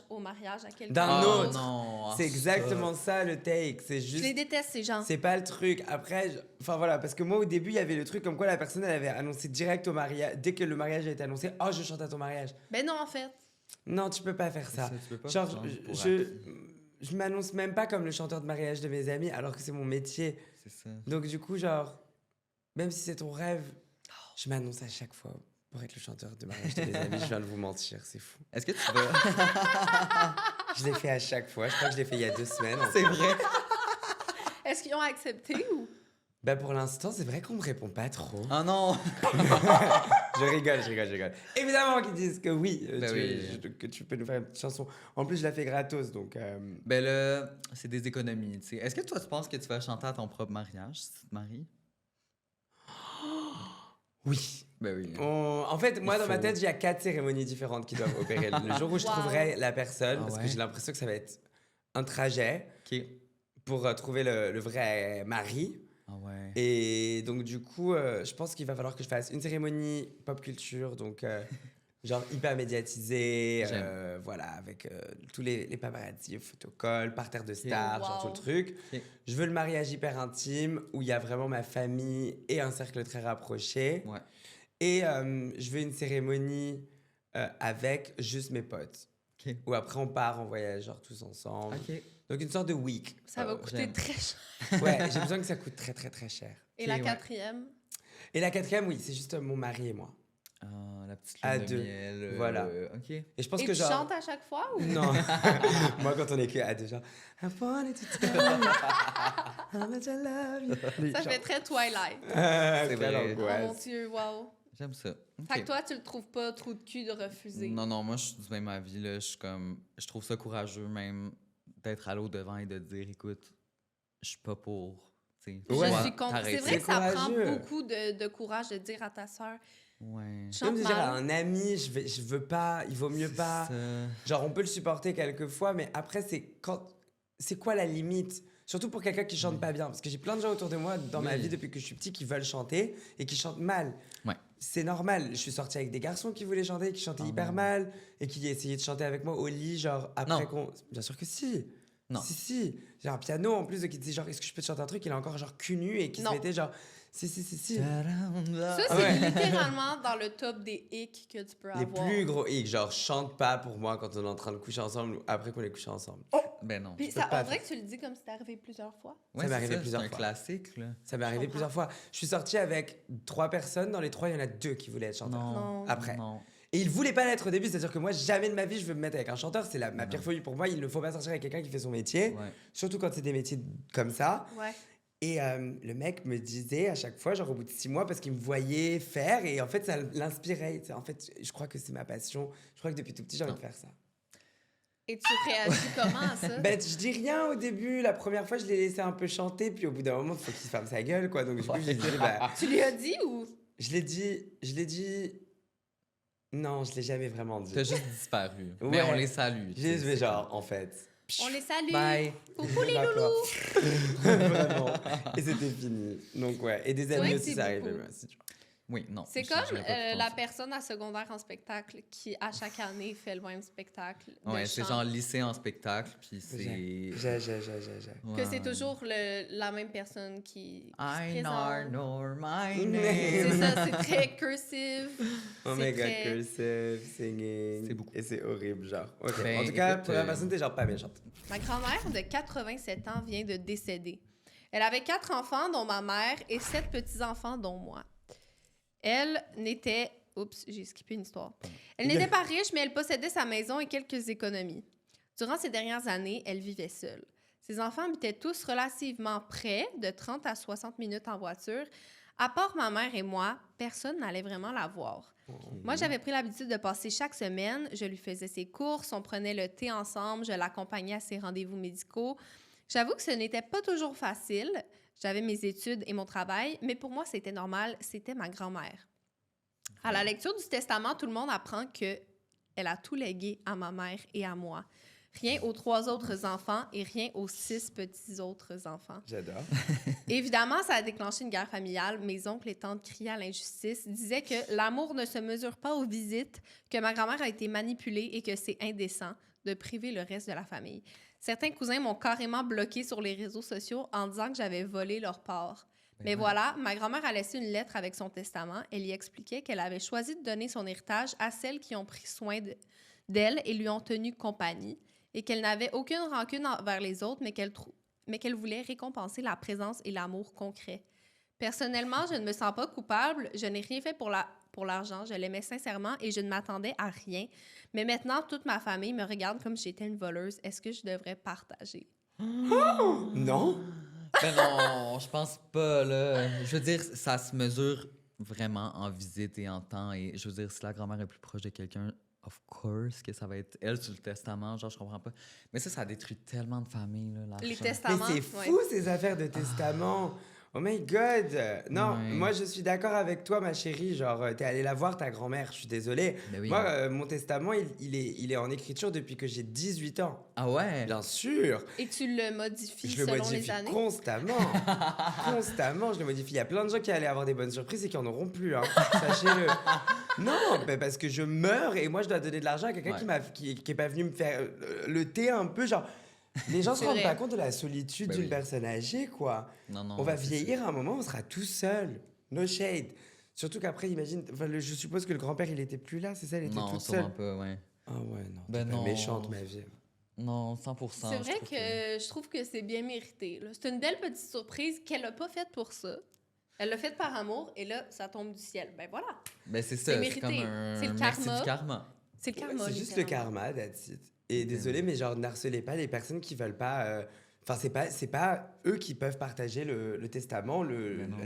au mariage à quelqu'un. D'un autre. Non, c'est exactement ça le take. C'est juste. Je les déteste, ces gens. C'est pas le truc. Après, enfin voilà, parce que moi au début, il y avait le truc comme quoi la personne elle avait annoncé direct au mariage. Dès que le mariage a été annoncé, oh, je chante à ton mariage. Ben non, en fait. Non, tu peux pas faire ça. Tu peux pas genre, je m'annonce même pas comme le chanteur de mariage de mes amis, alors que c'est mon métier. C'est ça. Donc du coup, genre, même si c'est ton rêve, je m'annonce à chaque fois pour être le chanteur de mariage de mes amis. Je viens de vous mentir, c'est fou. Est-ce que tu veux... Je l'ai fait à chaque fois. Je crois que je l'ai fait il y a 2 semaines. C'est vrai. Est-ce qu'ils ont accepté ou... Ben pour l'instant, c'est vrai qu'on me répond pas trop. Oh non! Je rigole. Évidemment qu'ils disent que oui, que tu peux nous faire une petite chanson. En plus, je la fais gratos, donc... Ben là, c'est des économies, tu sais. Est-ce que toi, tu penses que tu vas chanter à ton propre mariage si tu te maries? Oui. Ben oui. En fait, moi, dans ma tête, il y a 4 cérémonies différentes qui doivent opérer. Le jour où je trouverai la personne, parce que j'ai l'impression que ça va être un trajet pour trouver le vrai mari. Ah ouais. Et donc, du coup, je pense qu'il va falloir que je fasse une cérémonie pop culture, donc genre hyper médiatisée, voilà, avec tous les paparazzi, photocolles, parterre de stars, genre tout le truc. Je veux le mariage hyper intime, où il y a vraiment ma famille et un cercle très rapproché. Ouais. Et je veux une cérémonie avec juste mes potes. Où après, on part en voyage, genre tous ensemble. Donc, une sorte de week. Ça va coûter très cher. Ouais, j'ai besoin que ça coûte très, très, très cher. Et la quatrième? Et la quatrième, oui, c'est juste mon mari et moi. Ah, la petite lune de miel. Voilà. OK. Et je pense et que tu chantes à chaque fois ou? Non. Moi, quand on est que à 2, genre... I wanted to tell you how much I love you. Ça fait très Twilight. C'est vrai. Oh mon Dieu, wow. J'aime ça. Fait que toi, tu le trouves pas trop de cul de refuser? Non, moi, je suis du même avis, là. Je trouve ça courageux, même, d'être à l'eau devant et de dire, écoute, je suis pas pour, tu sais. Je suis contre. C'est vrai que ça prend beaucoup de courage de dire à ta sœur. Ouais. Comme de dire à un ami, je veux pas, il vaut mieux pas. Genre, on peut le supporter quelquefois, mais après, c'est quoi la limite? Surtout pour quelqu'un qui chante pas bien. Parce que j'ai plein de gens autour de moi dans ma vie depuis que je suis petit qui veulent chanter et qui chantent mal. Ouais. C'est normal. Je suis sortie avec des garçons qui voulaient chanter, qui chantaient hyper mal et qui essayaient de chanter avec moi au lit, genre après qu'on... Bien sûr que si. Non. Si. J'ai un piano en plus qui disait genre, est-ce que je peux te chanter un truc? Il est encore genre cul nu et qui se mettait genre. Si. Ça, c'est littéralement dans le top des hicks que tu peux avoir. Les plus gros hicks, genre, chante pas pour moi quand on est en train de coucher ensemble ou après qu'on est couché ensemble. Ben non. Puis ça, on dirait que tu le dis comme si c'était arrivé plusieurs fois. Ouais, ça m'est arrivé plusieurs fois. C'est un classique, là. Ça m'est arrivé plusieurs fois. Je suis sortie avec 3 personnes. Dans les 3, il y en a 2 qui voulaient être chanteurs. Non. Après. Non. Et ils voulaient pas l'être au début. C'est-à-dire que moi, jamais de ma vie, je veux me mettre avec un chanteur. C'est ma pire folie pour moi. Il ne faut pas sortir avec quelqu'un qui fait son métier. Ouais. Surtout quand c'est des métiers comme ça. Ouais. Et le mec me disait à chaque fois, genre au bout de 6 mois, parce qu'il me voyait faire, et en fait, ça l'inspirait. En fait, je crois que c'est ma passion. Je crois que depuis tout petit, j'ai envie de faire ça. Et tu réagis comment à ça? Ben, je dis rien au début. La première fois, je l'ai laissé un peu chanter, puis au bout d'un moment, il faut qu'il ferme sa gueule, quoi. Donc, du coup, j'ai dit, Tu lui as dit ou? Je l'ai dit... Non, je l'ai jamais vraiment dit. T'as juste disparu. Ouais. Mais on les salue. Juste, mais genre, en fait... On les salue. Bye. Coucou les loulous. Vraiment. Et c'était fini. Donc, ouais. Et des amis aussi, ça arrivait. Oui, non. C'est comme la personne à secondaire en spectacle qui, à chaque année, fait le même spectacle. Ouais, c'est genre lycée en spectacle, puis c'est... Que c'est toujours la même personne qui I know my name. C'est ça, c'est très cursive. Oh my god, cursive, singing. C'est beaucoup. Et c'est horrible, genre. Okay. Ben, en tout cas, écoute, pour la personne, t'es genre pas méchante. Ma grand-mère de 87 ans vient de décéder. Elle avait 4 enfants, dont ma mère, et 7 petits-enfants, dont moi. Elle n'était... Oups, j'ai skippé une histoire. Elle n'était pas riche, mais elle possédait sa maison et quelques économies. Durant ces dernières années, elle vivait seule. Ses enfants habitaient tous relativement près, de 30 à 60 minutes en voiture. À part ma mère et moi, personne n'allait vraiment la voir. Moi, j'avais pris l'habitude de passer chaque semaine. Je lui faisais ses courses, on prenait le thé ensemble, je l'accompagnais à ses rendez-vous médicaux. J'avoue que ce n'était pas toujours facile. J'avais mes études et mon travail, mais pour moi, c'était normal. C'était ma grand-mère. À la lecture du testament, tout le monde apprend qu'elle a tout légué à ma mère et à moi. Rien aux 3 autres enfants et rien aux 6 petits autres enfants. J'adore. Évidemment, ça a déclenché une guerre familiale. Mes oncles et tantes criaient à l'injustice, disaient que l'amour ne se mesure pas aux visites, que ma grand-mère a été manipulée et que c'est indécent de priver le reste de la famille. Certains cousins m'ont carrément bloqué sur les réseaux sociaux en disant que j'avais volé leur part. Mais voilà, ma grand-mère a laissé une lettre avec son testament. Elle y expliquait qu'elle avait choisi de donner son héritage à celles qui ont pris soin d'elle et lui ont tenu compagnie, et qu'elle n'avait aucune rancune envers les autres, mais qu'elle voulait récompenser la présence et l'amour concret. Personnellement, je ne me sens pas coupable. Je n'ai rien fait pour l'argent. Je l'aimais sincèrement et je ne m'attendais à rien. Mais maintenant, toute ma famille me regarde comme si j'étais une voleuse. Est-ce que je devrais partager? Oh! Non? Ben non, je pense pas, là. Je veux dire, ça se mesure vraiment en visite et en temps. Et je veux dire, si la grand-mère est plus proche de quelqu'un, of course que ça va être elle sur le testament. Genre, je comprends pas. Mais ça détruit tellement de familles, là, l'argent. Les testaments. Mais c'est fou, ces affaires de testament. Oh my God! Non, moi, je suis d'accord avec toi, ma chérie. Genre, t'es allée la voir, ta grand-mère. Je suis désolée. Oui. Moi, mon testament, il est en écriture depuis que j'ai 18 ans. Ah ouais? Bien sûr! Et tu le modifies Je le selon modifie les années? constamment. Constamment, je le modifie. Il y a plein de gens qui allaient avoir des bonnes surprises et qui en auront plus. Hein. Sachez-le. Non, parce que je meurs et moi, je dois donner de l'argent à quelqu'un qui est pas venu me faire le thé un peu. Genre, les gens se rendent pas compte de la solitude d'une personne âgée, quoi. Non, on va vieillir à un moment, on sera tout seul. No shade. Surtout qu'après, imagine, je suppose que le grand-père, il était plus là, c'est ça? Il était tout seul. Non, pas, ouais. Ah ouais, non. Ben t'es pas méchante, ma vie. Non, 100%. C'est vrai que je trouve que c'est bien mérité. Là. C'est une belle petite surprise qu'elle n'a pas faite pour ça. Elle l'a faite par amour et là, ça tombe du ciel. Ben voilà. Ben c'est ça, c'est comme un... C'est le merci karma. du karma. C'est le karma. C'est juste le karma, that's it. Et désolé, mais genre, n'harcelez pas les personnes qui veulent pas... Enfin, c'est pas eux qui peuvent partager le testament,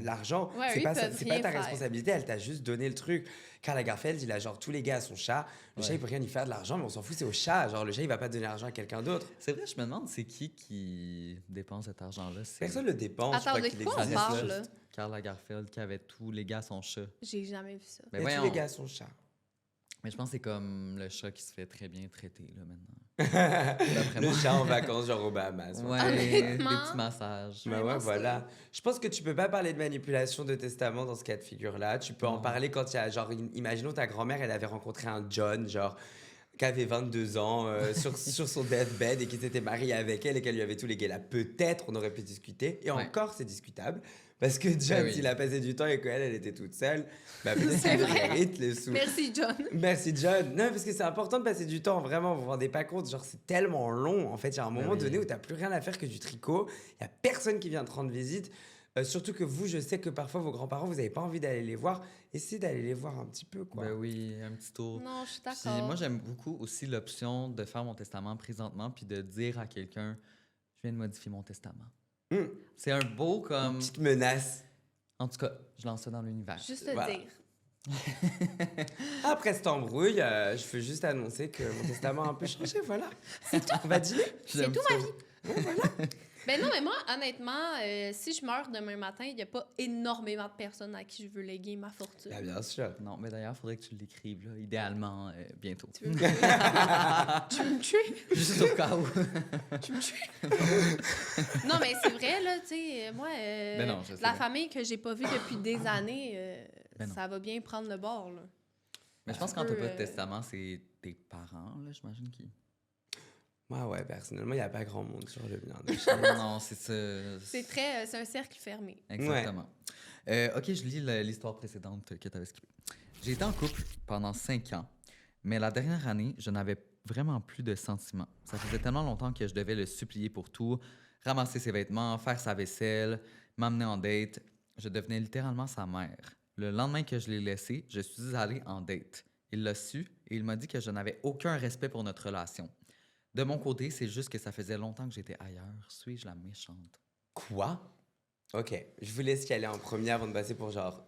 l'argent. Ouais, c'est pas ta responsabilité, elle t'a juste donné le truc. Karl Lagerfeld, il a genre tous les gars à son chat. Le chat, il peut rien y faire de l'argent, mais on s'en fout, c'est au chat. Genre, le chat, il va pas donner l'argent à quelqu'un d'autre. C'est vrai, je me demande, c'est qui dépense cet argent-là? Personne le dépense. Attends, de quoi on parle, là? Karl Lagerfeld qui avait tous les gars à son chat. J'ai jamais vu ça. Mais tous les gars à son chat. Mais je pense que c'est comme le chat qui se fait très bien traiter, là, maintenant. Le chat en vacances, genre aux Bahamas. Ouais, des petits massages. Bah ouais, voilà. Je pense que tu peux pas parler de manipulation de testament dans ce cas de figure-là. Tu peux en parler quand il y a, genre, imaginons ta grand-mère, elle avait rencontré un John, genre, qui avait 22 ans sur son deathbed et qui s'était marié avec elle et qu'elle lui avait tout légué là. Peut-être on aurait pu discuter. Et encore, c'est discutable. Parce que John, s'il a passé du temps et qu'elle, elle était toute seule, bah peut-être qu'il mérite les sous. Merci, John. Merci, John. Non, parce que c'est important de passer du temps, vraiment, vous vous rendez pas compte. Genre, c'est tellement long. En fait, il y a un moment donné où t'as plus rien à faire que du tricot. Il y a personne qui vient te rendre visite. Surtout que vous, je sais que parfois, vos grands-parents, vous avez pas envie d'aller les voir. Essayez d'aller les voir un petit peu, quoi. Ben oui, un petit tour. Non, je suis d'accord. Puis moi, j'aime beaucoup aussi l'option de faire mon testament présentement puis de dire à quelqu'un, je viens de modifier mon testament. C'est un beau comme... Une petite menace. En tout cas, je lance ça dans l'univers. Juste le dire. Après cette embrouille, je veux juste annoncer que mon testament a un peu changé, voilà. C'est tout. On va dire. C'est tout ma vie. Voilà. Ben non, mais moi, honnêtement, si je meurs demain matin, il n'y a pas énormément de personnes à qui je veux léguer ma fortune. Ah, bien sûr. Non, mais d'ailleurs, il faudrait que tu l'écrives, là, idéalement, bientôt. Tu veux me tuer? Tu veux me tuer? Juste au cas où. Tu me tues? Non, mais c'est vrai, là, tu sais, moi, non, la famille que j'ai pas vue depuis des années, ça va bien prendre le bord, là. Mais je pense que quand t'as pas de testament, c'est tes parents, là, j'imagine, qui... Ouais, personnellement, il n'y a pas grand monde sur le mien. Non, c'est ça. C'est un cercle fermé. Exactement. OK, je lis l'histoire précédente que tu avais skippée. J'ai été en couple pendant 5 ans, mais la dernière année, je n'avais vraiment plus de sentiments. Ça faisait tellement longtemps que je devais le supplier pour tout, ramasser ses vêtements, faire sa vaisselle, m'amener en date. Je devenais littéralement sa mère. Le lendemain que je l'ai laissé, je suis allée en date. Il l'a su et il m'a dit que je n'avais aucun respect pour notre relation. De mon côté, c'est juste que ça faisait longtemps que j'étais ailleurs. Suis-je la méchante? Quoi? OK. Je vous laisse y aller en premier avant de passer pour genre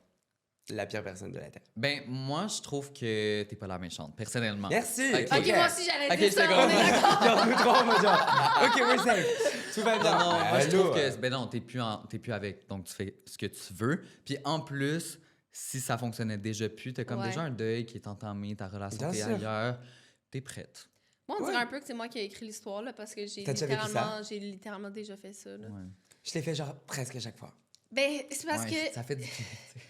la pire personne de la Terre. Ben, moi, je trouve que t'es pas la méchante, personnellement. Merci! OK, moi aussi, j'allais dire ça, c'est on est d'accord. Genre, nous trois, on va dire, OK, we're safe. Tout va bien. Non, moi, je trouve que... Ben non, t'es plus avec, donc tu fais ce que tu veux. Puis en plus, si ça fonctionnait déjà plus, t'as comme déjà un deuil qui est entamé, ta relation est ailleurs, t'es prête. Moi, on dirait un peu que c'est moi qui ai écrit l'histoire, là, parce que j'ai littéralement déjà fait ça, là. Ouais. Je l'ai fait genre presque à chaque fois. Ben, c'est parce que... Ça fait du...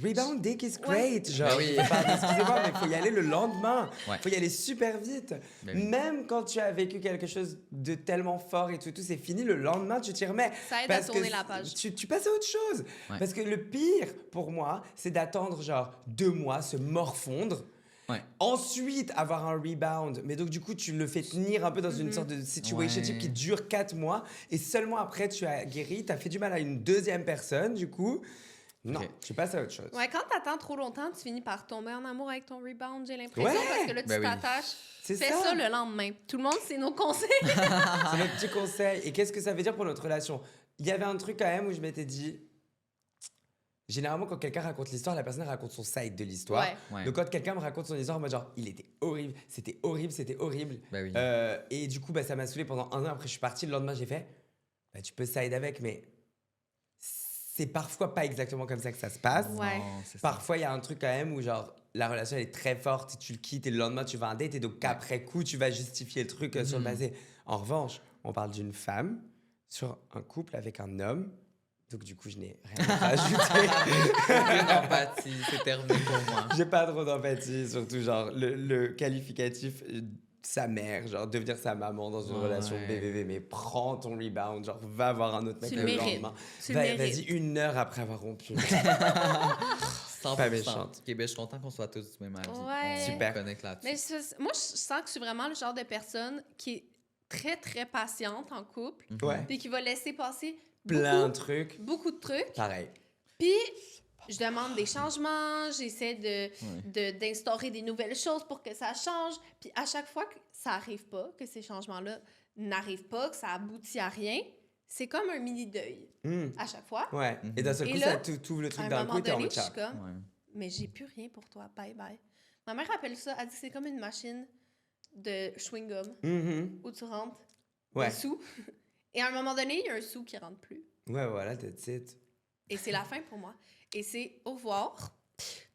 Rebound dick is great, genre. Ben oui. Excusez-moi, mais il faut y aller le lendemain. Ouais. Faut y aller super vite. Ben oui. Même quand tu as vécu quelque chose de tellement fort et tout, c'est fini, le lendemain, tu t'y remets. Ça aide à tourner la page. Tu passes à autre chose. Ouais. Parce que le pire, pour moi, c'est d'attendre genre 2 mois, se morfondre. Ouais. Ensuite, avoir un rebound. Mais donc, du coup, tu le fais tenir un peu dans une sorte de situationship qui dure 4 mois. Et seulement après, tu as guéri, tu as fait du mal à une deuxième personne, du coup. Non, tu passes à autre chose. Ouais, quand t'attends trop longtemps, tu finis par tomber en amour avec ton rebound, j'ai l'impression. Ouais! Parce que là, tu t'attaches. C'est Fais ça le lendemain. Tout le monde, c'est nos conseils. C'est notre petit conseil. Et qu'est-ce que ça veut dire pour notre relation? Il y avait un truc quand même où je m'étais dit... Généralement, quand quelqu'un raconte l'histoire, la personne raconte son side de l'histoire. Ouais. Donc, quand quelqu'un me raconte son histoire, moi, genre, il était horrible, c'était horrible, c'était horrible. Ben oui. Et du coup, ça m'a saoulé pendant 1 an. Après, je suis partie. Le lendemain, j'ai fait, tu peux side avec, mais c'est parfois pas exactement comme ça que ça se passe. Ouais. Non, c'est ça. Parfois, il y a un truc quand même où, genre, la relation, elle est très forte, et tu le quittes, et le lendemain, tu vas à un date, et donc, qu'après coup, tu vas justifier le truc sur le passé. En revanche, on parle d'une femme sur un couple avec un homme. Donc, du coup, je n'ai rien à rajouter. Aucune empathie, c'est terminé pour moi. J'ai pas trop d'empathie, surtout, genre, le qualificatif, sa mère, genre, devenir sa maman dans une relation BVV, mais prends ton rebound, genre, va voir un autre mec le lendemain. Vas-y 1 heure après avoir rompu. 100%. Pas méchante. Ok, ben, je suis content qu'on soit tous du même avis. Ouais. On Super. se connecte là-dessus. Mais moi, je sens que je suis vraiment le genre de personne qui est très, très patiente en couple. Ouais. Puis qui va laisser passer Plein de trucs. beaucoup de trucs. Pareil. Puis, je demande des changements, j'essaie d'instaurer des nouvelles choses pour que ça change. Puis, à chaque fois que ça arrive pas, que ces changements-là n'arrivent pas, que ça aboutit à rien, c'est comme un mini-deuil. À chaque fois. Ouais. Et d'un seul coup, là, ça t'ouvre le À truc un d'un moment coup, t'es en donné, mode je suis chat. comme, mais j'ai plus rien pour toi, bye bye. Ma mère appelle ça, elle dit que c'est comme une machine de chewing-gum où tu rentres des sous. Et à un moment donné, il y a un sou qui rentre plus. Ouais, voilà, that's it. Et c'est la fin pour moi. Et c'est au revoir.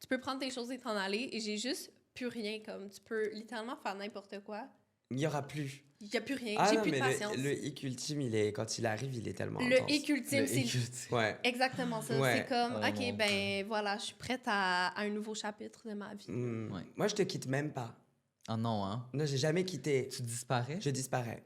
Tu peux prendre tes choses et t'en aller. Et j'ai juste plus rien. Comme tu peux littéralement faire n'importe quoi. Il n'y aura plus. Il n'y a plus rien. Ah j'ai non, plus de mais patience. le hic ultime, quand il arrive, il est tellement Le intense. hic ultime, c'est Ouais. exactement ça. Ouais. C'est comme, Oh, OK, mon ben voilà, je suis prête à un nouveau chapitre de ma vie. Moi, je te quitte même pas. Ah non, hein? Non, j'ai jamais quitté. Tu disparais? Je disparais.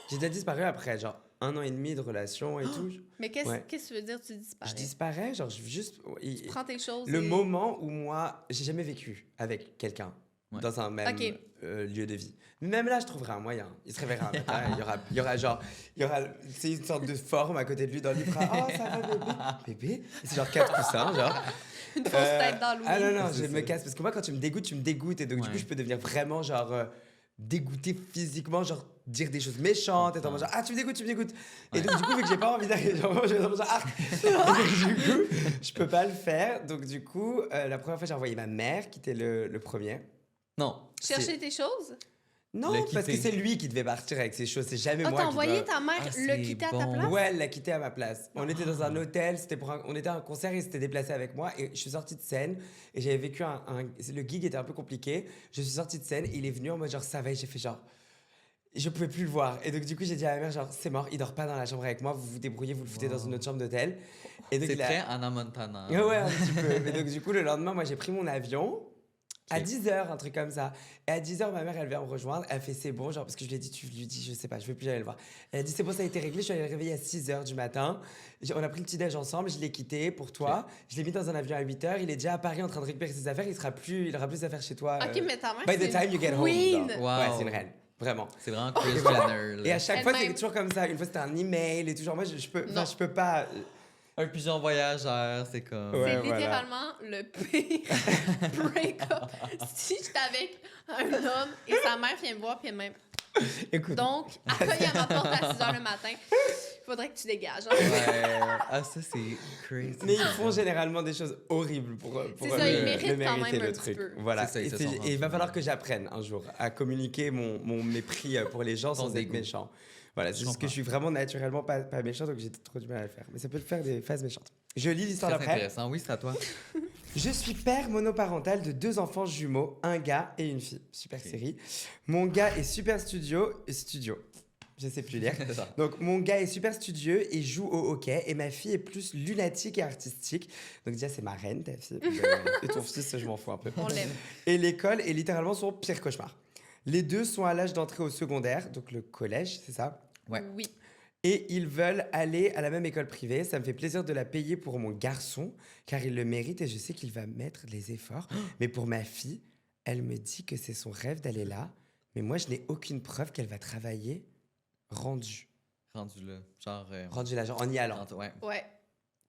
J'ai déjà disparu après, genre, 1 an et demi de relation et tout. Mais qu'est-ce que tu veux dire, tu disparais? Je disparais, genre, juste... Tu prends tes choses Le moment où moi, j'ai jamais vécu avec quelqu'un dans un même lieu de vie. Mais même là, je trouverais un moyen. Il se réveillera un matin, il y aura genre... C'est une sorte de forme à côté de lui dans le lit. Oh, ça va, bébé? Bébé? C'est genre 4 coussins, genre... Une fausse tête dans l'eau. Ah non, je me casse. Parce que moi, quand tu me dégoûtes. Et donc, du coup, je peux devenir vraiment, genre... dégoûté physiquement, genre dire des choses méchantes, et genre ah tu me dégoûtes. Et donc du coup vu que j'ai pas envie d'aller genre je vais genre ah et donc, du coup je peux pas le faire. Donc du coup la première fois j'ai envoyé ma mère qui était le premier. Non. Chercher tes choses? Non, parce que c'est lui qui devait partir avec ses choses, c'est jamais moi. T'as envoyé ta mère le quitter à ta place? Ouais, elle l'a quitté à ma place. On était dans un hôtel, on était à un concert, il s'était déplacé avec moi et je suis sortie de scène et j'avais vécu le gig était un peu compliqué. Je suis sortie de scène, il est venu en mode genre ça va, et j'ai fait genre je pouvais plus le voir. Et donc du coup j'ai dit à ma mère genre c'est mort, il dort pas dans la chambre avec moi, vous vous débrouillez, vous le foutez dans une autre chambre d'hôtel. Et donc, c'est très Hannah Montana. Ouais, un petit peu. Et donc du coup le lendemain moi j'ai pris mon avion. À 10h, un truc comme ça. Et à 10h, ma mère, elle vient me rejoindre. Elle fait c'est bon, genre, parce que je lui ai dit, tu lui dis, je sais pas, je vais plus aller le voir. Elle a dit c'est bon, ça a été réglé. Je suis allée le réveiller à 6h du matin. On a pris le petit-déj ensemble. Je l'ai quitté pour toi. Je l'ai mis dans un avion à 8h. Il est déjà à Paris en train de récupérer ses affaires. Il aura plus d'affaires chez toi. Ok, mais ta mère, by the time you get home. Wow. Ouais, c'est une reine. Vraiment. C'est vraiment Kris Jenner. Et à chaque fois, c'est toujours comme ça. Une fois, c'était un email et tout. Genre, moi, je peux pas. Un pigeon voyageur, c'est comme... c'est littéralement le pire break-up. Si j'étais avec un homme et sa mère vient me voir, puis elle même... Écoute. Donc, à cogner à ma porte à 6h le matin, il faudrait que tu dégages. Hein? Ouais. Ah, ça, c'est crazy. Mais ils font généralement des choses horribles pour c'est ça, ils méritent le quand même le un truc. petit peu. Voilà. Ça, et il va falloir que j'apprenne un jour à communiquer mon mépris pour les gens sans être méchant. Voilà, c'est juste que je suis vraiment naturellement pas méchant, donc j'ai trop du mal à le faire. Mais ça peut le faire des phases méchantes. Je lis l'histoire d'après. C'est intéressant, oui, c'est à toi. Je suis père monoparental de 2 enfants jumeaux, un gars et une fille. Super série. Mon gars est super studio. Je sais plus lire. Donc, mon gars est super studieux et joue au hockey. Et ma fille est plus lunatique et artistique. Donc, déjà, c'est ma reine, ta fille. Et ton fils, je m'en fous un peu. On l'aime. Et l'école est littéralement son pire cauchemar. Les deux sont à l'âge d'entrer au secondaire, donc le collège, c'est ça? Ouais. Oui. Et ils veulent aller à la même école privée. Ça me fait plaisir de la payer pour mon garçon, car il le mérite et je sais qu'il va mettre les efforts. Mais pour ma fille, elle me dit que c'est son rêve d'aller là. Mais moi, je n'ai aucune preuve qu'elle va travailler rendu. Rendu là. Genre... Rendu là, genre en y allant. Ouais.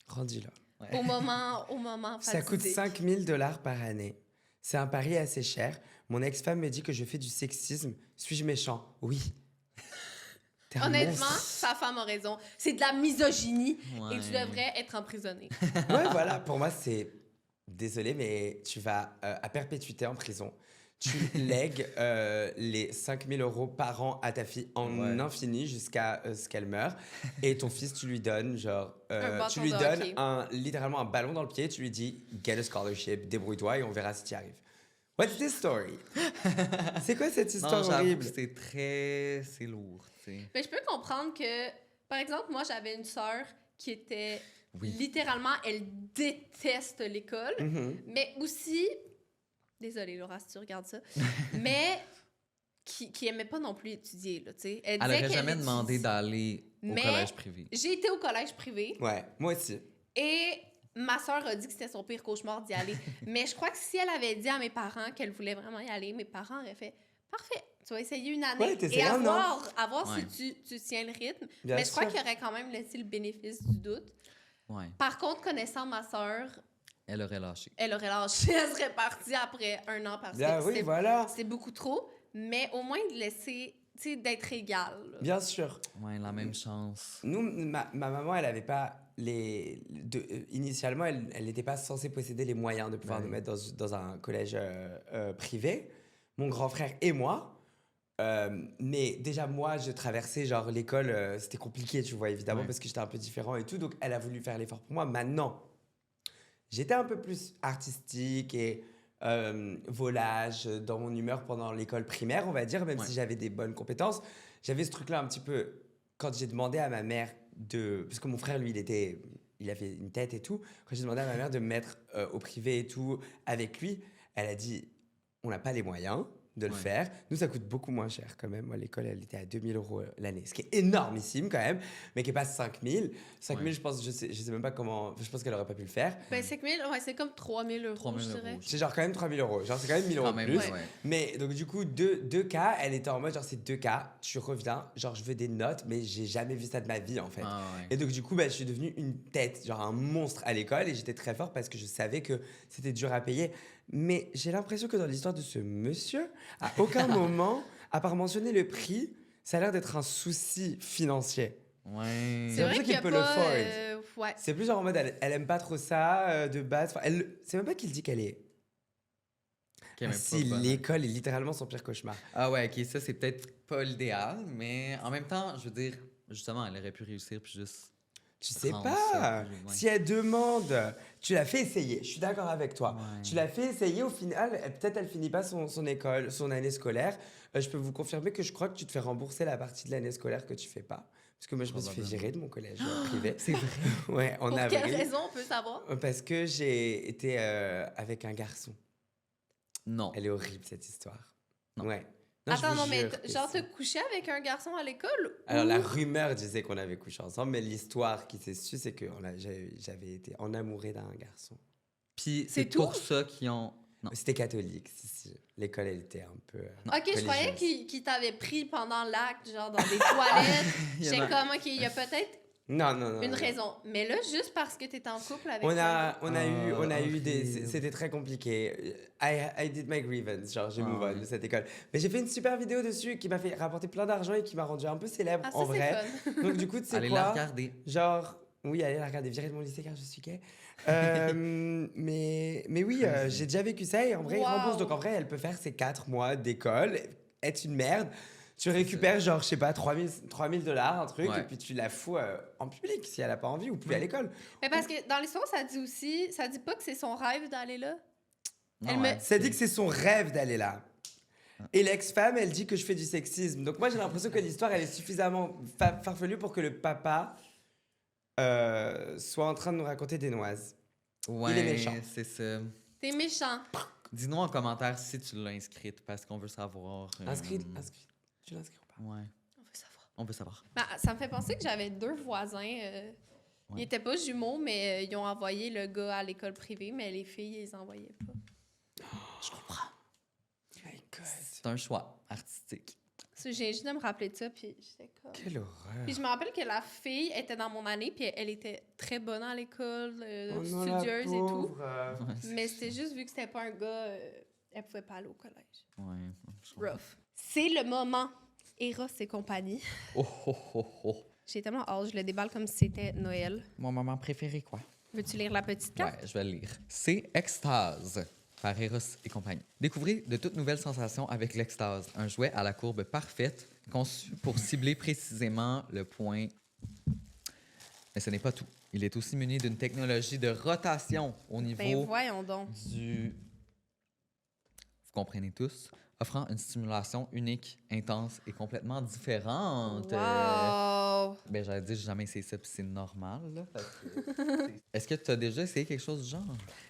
Rendu là. Ouais. Au moment ça coûte $5 000 par année. C'est un pari assez cher. Mon ex-femme me dit que je fais du sexisme. Suis-je méchant? Oui. Honnêtement, sa femme a raison. C'est de la misogynie et tu devrais être emprisonné. Ouais, voilà. Pour moi, c'est... Désolé, mais tu vas à perpétuité en prison. Tu lègues les 5 000 € par an à ta fille en infini jusqu'à ce qu'elle meure. Et ton fils, tu lui donnes genre... tu lui donnes littéralement un ballon dans le pied. Tu lui dis « Get a scholarship, débrouille-toi et on verra si tu y arrives. » What's this story? C'est quoi cette histoire horrible? C'est lourd, tu sais. Mais je peux comprendre que, par exemple, moi, j'avais une sœur qui était littéralement, elle déteste l'école, mais aussi, désolée Laura si tu regardes ça, mais qui aimait pas non plus étudier, là, tu sais. Elle n'aurait jamais demandé d'aller au collège privé. J'ai été au collège privé. Ouais, moi aussi. Et ma sœur a dit que c'était son pire cauchemar d'y aller. Mais je crois que si elle avait dit à mes parents qu'elle voulait vraiment y aller, mes parents auraient fait « Parfait, tu vas essayer une année et à voir si tu tiens le rythme. » Mais je crois qu'il aurait quand même laissé le bénéfice du doute. Ouais. Par contre, connaissant ma sœur... Elle aurait lâché. Elle serait partie après 1 an parce que c'est beaucoup trop. Mais au moins de laisser... Tu sais, d'être égal. Bien sûr. Ouais, la même chance. Nous, ma maman, elle n'avait pas initialement, elle n'était pas censée posséder les moyens de pouvoir nous mettre dans un collège privé. Mon grand frère et moi. Mais déjà, moi, je traversais genre l'école, c'était compliqué, tu vois, évidemment, parce que j'étais un peu différent et tout. Donc, elle a voulu faire l'effort pour moi. Maintenant, j'étais un peu plus artistique et... volage dans mon humeur pendant l'école primaire, on va dire, même si j'avais des bonnes compétences. J'avais ce truc-là un petit peu, quand j'ai demandé à ma mère parce que mon frère, lui, il avait une tête et tout. Quand j'ai demandé à ma mère de me mettre au privé et tout avec lui, elle a dit, on n'a pas les moyens, de le faire. Nous, ça coûte beaucoup moins cher quand même. Moi, l'école, elle était à 2 000 € l'année, ce qui est énormissime quand même, mais qui n'est pas 5 000. 5 000, je pense, je sais même pas comment, je pense qu'elle n'aurait pas pu le faire. Ben, 5 000, ouais, c'est comme 3 000 €, je dirais. C'est genre quand même 3 000 €. Genre, c'est quand même 1 000 € de plus. Ouais. Mais donc, du coup, deux cas, elle était en mode, genre, c'est 2 cas, tu reviens, genre, je veux des notes, mais j'ai jamais vu ça de ma vie, en fait. Et donc, du coup, je suis devenue une tête, genre un monstre à l'école, et j'étais très forte parce que je savais que c'était dur à payer. Mais j'ai l'impression que dans l'histoire de ce monsieur, à aucun moment, à part mentionner le prix, ça a l'air d'être un souci financier. Ouais. C'est vrai qu'il peut le faire. Ouais. C'est plus genre en mode, elle aime pas trop ça de base. Enfin, c'est même pas qu'il dit qu'elle est... si, l'école est littéralement son pire cauchemar. Ah ouais, ok, ça c'est peut-être pas l'idéal, mais en même temps, je veux dire, justement, elle aurait pu réussir puis juste... Tu sais pas, si elle demande, tu l'as fait essayer, je suis d'accord avec toi. Ouais. Tu l'as fait essayer, au final, peut-être elle finit pas son école, son année scolaire. Je peux vous confirmer que je crois que tu te fais rembourser la partie de l'année scolaire que tu fais pas. Parce que moi, je me suis fait virer de mon collège privé. C'est vrai? Ouais, en avril. Pour quelle raison, on peut savoir? Parce que j'ai été avec un garçon. Non. Elle est horrible, cette histoire. Non. Ouais. Non, attends, non, mais genre, t'as couché avec un garçon à l'école? Alors, la rumeur disait qu'on avait couché ensemble, mais l'histoire qui s'est su, c'est que j'avais été enamourée d'un garçon. Puis c'est pour ça qu'ils ont... Non. C'était catholique, si. L'école, elle était un peu OK, je croyais qu'il t'avait pris pendant l'acte, genre dans des toilettes. J'étais comme, OK, il y a peut-être... Non. Une raison. Mais là, juste parce que tu étais en couple avec on a eu des... C'était très compliqué. I did my grievance. Genre, j'ai move on de cette école. Mais j'ai fait une super vidéo dessus qui m'a fait rapporter plein d'argent et qui m'a rendu un peu célèbre, en vrai. Fun. Donc, du coup, tu sais quoi? Allez la regarder. Genre... Oui, allez la regarder. Virez de mon lycée car je suis gay. mais oui, j'ai déjà vécu ça et en vrai, il rembourse. Donc, en vrai, elle peut faire ses 4 mois d'école, être une merde. Tu récupères, genre, je sais pas, 3 000 $, un truc, et puis tu la fous en public si elle a pas envie ou plus à l'école. Mais parce que dans l'histoire, ça dit aussi, ça dit pas que c'est son rêve d'aller là. Non, ça dit que c'est son rêve d'aller là. Et l'ex-femme, elle dit que je fais du sexisme. Donc moi, j'ai l'impression que l'histoire, elle est suffisamment farfelue pour que le papa soit en train de nous raconter des noises. Ouais, il est méchant. C'est ça. T'es méchant. Dis-nous en commentaire si tu l'as inscrite, parce qu'on veut savoir. Inscrite. Tu l'as inscrit ou pas? Ouais. On veut savoir. Ben, ça me fait penser que j'avais 2 voisins. Ils n'étaient pas jumeaux, mais ils ont envoyé le gars à l'école privée, mais les filles, ils les envoyaient pas. Je comprends. My God. C'est un choix artistique. J'ai juste de me rappeler de ça, puis j'étais comme... Quelle horreur. Puis je me rappelle que la fille était dans mon année, puis elle était très bonne à l'école, studieuse et tout. Mais c'était juste vu que c'était pas un gars, elle pouvait pas aller au collège. Ouais. Rough. C'est le moment Eros et compagnie. J'ai tellement hâte, je le déballe comme si c'était Noël. Mon moment préféré, quoi. Veux-tu lire la petite carte? Ouais, je vais le lire. C'est Extase par Eros et compagnie. Découvrez de toutes nouvelles sensations avec l'Extase, un jouet à la courbe parfaite conçu pour cibler précisément le point. Mais ce n'est pas tout. Il est aussi muni d'une technologie de rotation au niveau voyons donc. du... Vous comprenez tous? Offrant une stimulation unique, intense et complètement différente. Wow! J'allais dire, j'ai jamais essayé ça, puis c'est normal. Là, Est-ce que tu as déjà essayé quelque chose du genre?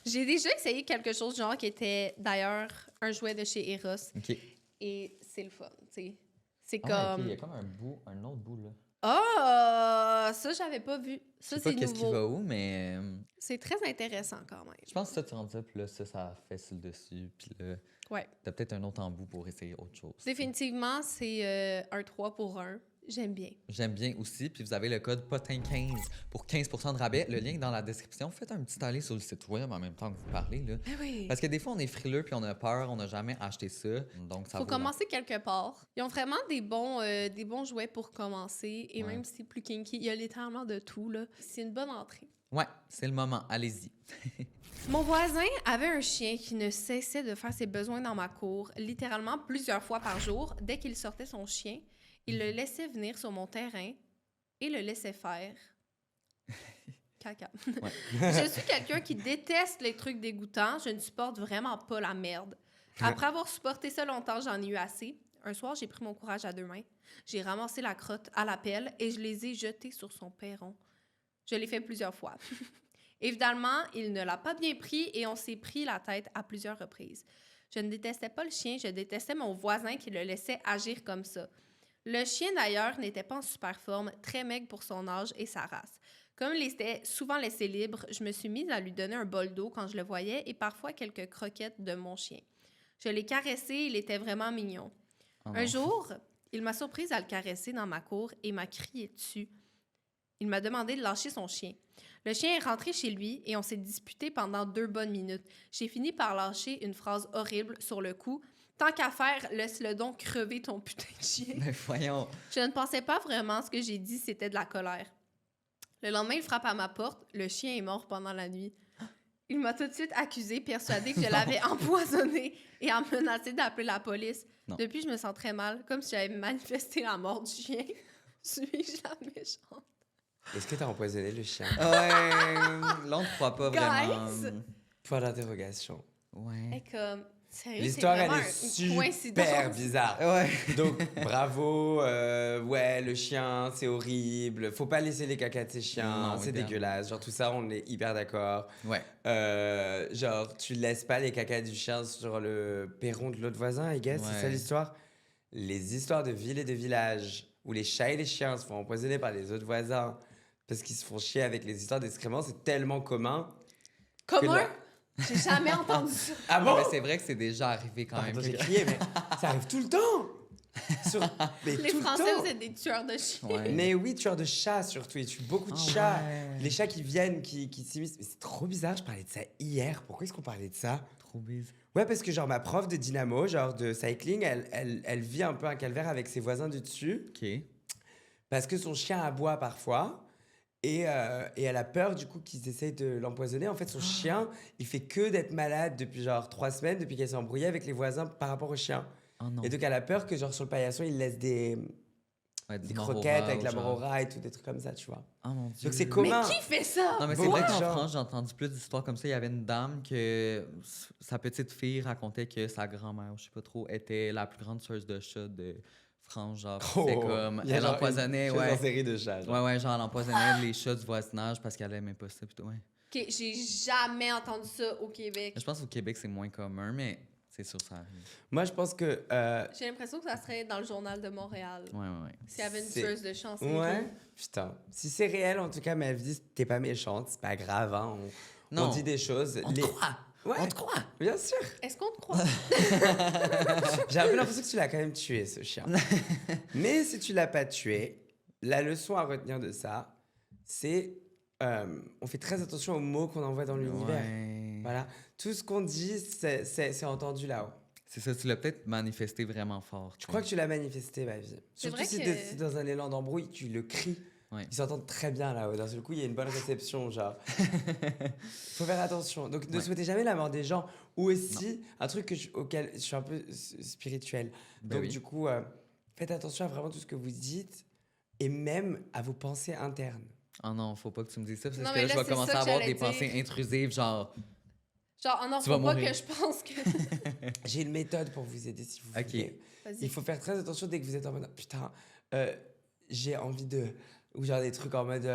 J'ai déjà essayé quelque chose du genre qui était d'ailleurs un jouet de chez Eros. OK. Et c'est le fun, tu sais. C'est comme... comme... Il y a comme un autre bout, là. Ah! Ça, j'avais pas vu. Ça, c'est nouveau. Qu'est-ce qui va où, mais... C'est très intéressant quand même. Je pense que ça, tu rentres ça, puis là, ça fait sur le dessus, puis là... Ouais. T'as peut-être un autre embout pour essayer autre chose. Définitivement, c'est un 3 pour 1. J'aime bien. J'aime bien aussi. Puis vous avez le code POTIN15 pour 15% de rabais. Le lien est dans la description. Faites un petit aller sur le site web en même temps que vous parlez. Là. Oui. Parce que des fois, on est frileux puis on a peur. On n'a jamais acheté ça. Donc, ça faut commencer quelque part. Ils ont vraiment des bons jouets pour commencer. Et même si c'est plus kinky, il y a littéralement de tout. Là. C'est une bonne entrée. Ouais, c'est le moment. Allez-y. Mon voisin avait un chien qui ne cessait de faire ses besoins dans ma cour, littéralement plusieurs fois par jour. Dès qu'il sortait son chien, il le laissait venir sur mon terrain et le laissait faire. Caca. Ouais. Je suis quelqu'un qui déteste les trucs dégoûtants. Je ne supporte vraiment pas la merde. Après avoir supporté ça longtemps, j'en ai eu assez. Un soir, j'ai pris mon courage à 2 mains. J'ai ramassé la crotte à la pelle et je les ai jetés sur son perron. Je l'ai fait plusieurs fois. Évidemment, il ne l'a pas bien pris et on s'est pris la tête à plusieurs reprises. Je ne détestais pas le chien, je détestais mon voisin qui le laissait agir comme ça. Le chien, d'ailleurs, n'était pas en super forme, très maigre pour son âge et sa race. Comme il était souvent laissé libre, je me suis mise à lui donner un bol d'eau quand je le voyais et parfois quelques croquettes de mon chien. Je l'ai caressé, il était vraiment mignon. Un jour, il m'a surprise à le caresser dans ma cour et m'a crié dessus. Il m'a demandé de lâcher son chien. Le chien est rentré chez lui et on s'est disputé pendant 2 bonnes minutes. J'ai fini par lâcher une phrase horrible sur le coup. Tant qu'à faire, laisse-le donc crever ton putain de chien. Mais voyons. Je ne pensais pas vraiment ce que j'ai dit, c'était de la colère. Le lendemain, il frappe à ma porte. Le chien est mort pendant la nuit. Il m'a tout de suite accusée, persuadée que je l'avais empoisonné et a menacé d'appeler la police. Non. Depuis, je me sens très mal, comme si j'avais manifesté la mort du chien. Suis-je la méchante? Est-ce que t'as empoisonné le chien? Ouais, là, on ne croit pas vraiment. Point d'interrogation. Ouais. Et comme... Sérieux, l'histoire, elle est super bizarre. Ouais. Donc, bravo. Ouais, le chien, c'est horrible. Faut pas laisser les cacas de ses chiens. C'est dégueulasse. Genre, tout ça, on est hyper d'accord. Ouais. Genre, tu laisses pas les cacas du chien sur le perron de l'autre voisin, I guess. Ouais. C'est ça l'histoire? Les histoires de villes et de villages où les chats et les chiens se font empoisonner par les autres voisins parce qu'ils se font chier avec les histoires d'excréments, c'est tellement commun. Commun? J'ai jamais entendu ça. Ah bon? Mais c'est vrai que c'est déjà arrivé quand même. J'ai crié, mais ça arrive tout le temps. Les Français, vous êtes des tueurs de chiens. Ouais. Mais oui, tueurs de chats surtout. Ils tuent beaucoup de chats. Ouais. Les chats qui viennent, qui s'immiscent. Mais c'est trop bizarre, je parlais de ça hier. Pourquoi est-ce qu'on parlait de ça? Trop bizarre. Ouais, parce que genre ma prof de dynamo, genre de cycling, elle vit un peu un calvaire avec ses voisins du dessus. OK. Parce que son chien aboie parfois. Et elle a peur du coup qu'ils essayent de l'empoisonner. En fait, son chien, il fait que d'être malade depuis genre 3 semaines, depuis qu'elle s'est embrouillée avec les voisins par rapport au chien. Oh non. Et donc elle a peur que genre sur le paillasson, il laisse des croquettes avec la mort au rat et tout, des trucs comme ça, tu vois. Oh mon Dieu. Donc c'est commun. Mais qui fait ça? Non, mais c'est vrai qu'en France, j'ai entendu plus d'histoires comme ça. Il y avait une dame que sa petite fille racontait que sa grand-mère, je sais pas trop, était la plus grande tueuse de chats de France, genre, c'est comme, elle empoisonnait, une série de chats. Genre. Ouais, genre, elle empoisonnait les chats du voisinage parce qu'elle aimait pas ça, plutôt, ouais. OK, j'ai jamais entendu ça au Québec. Je pense qu'au Québec, c'est moins commun, mais c'est sûr, ça arrive. Moi, je pense que... J'ai l'impression que ça serait dans le Journal de Montréal. Ouais. S'il y avait une tueuse de chats, ouais, putain. Si c'est réel, en tout cas, ma vie, t'es pas méchante, c'est pas grave, hein. On dit des choses. On te croit. Ouais. On te croit. Bien sûr. Est-ce qu'on te croit? J'ai un peu l'impression que tu l'as quand même tué, ce chien. Mais si tu l'as pas tué, la leçon à retenir de ça, c'est on fait très attention aux mots qu'on envoie dans l'univers. Voilà. Tout ce qu'on dit, c'est entendu là-haut. C'est ça, tu l'as peut-être manifesté vraiment fort. Je crois que tu l'as manifesté, ma vie. Surtout si t'es dans un élan d'embrouille, tu le cries. Ouais. Ils s'entendent très bien là-haut. D'un seul coup, il y a une bonne réception, genre. Faut faire attention. Donc, ne souhaitez jamais la mort des gens. Ou aussi, un truc auquel je suis un peu spirituel. Donc, du coup, faites attention à vraiment tout ce que vous dites et même à vos pensées internes. Oh non, faut pas que tu me dises ça, parce que là, je vais commencer à avoir des pensées intrusives, genre... Genre, non, faut pas que je pense que... J'ai une méthode pour vous aider, si vous voulez. Vas-y. Il faut faire très attention dès que vous êtes en mode « Putain, j'ai envie de... » Ou genre des trucs en mode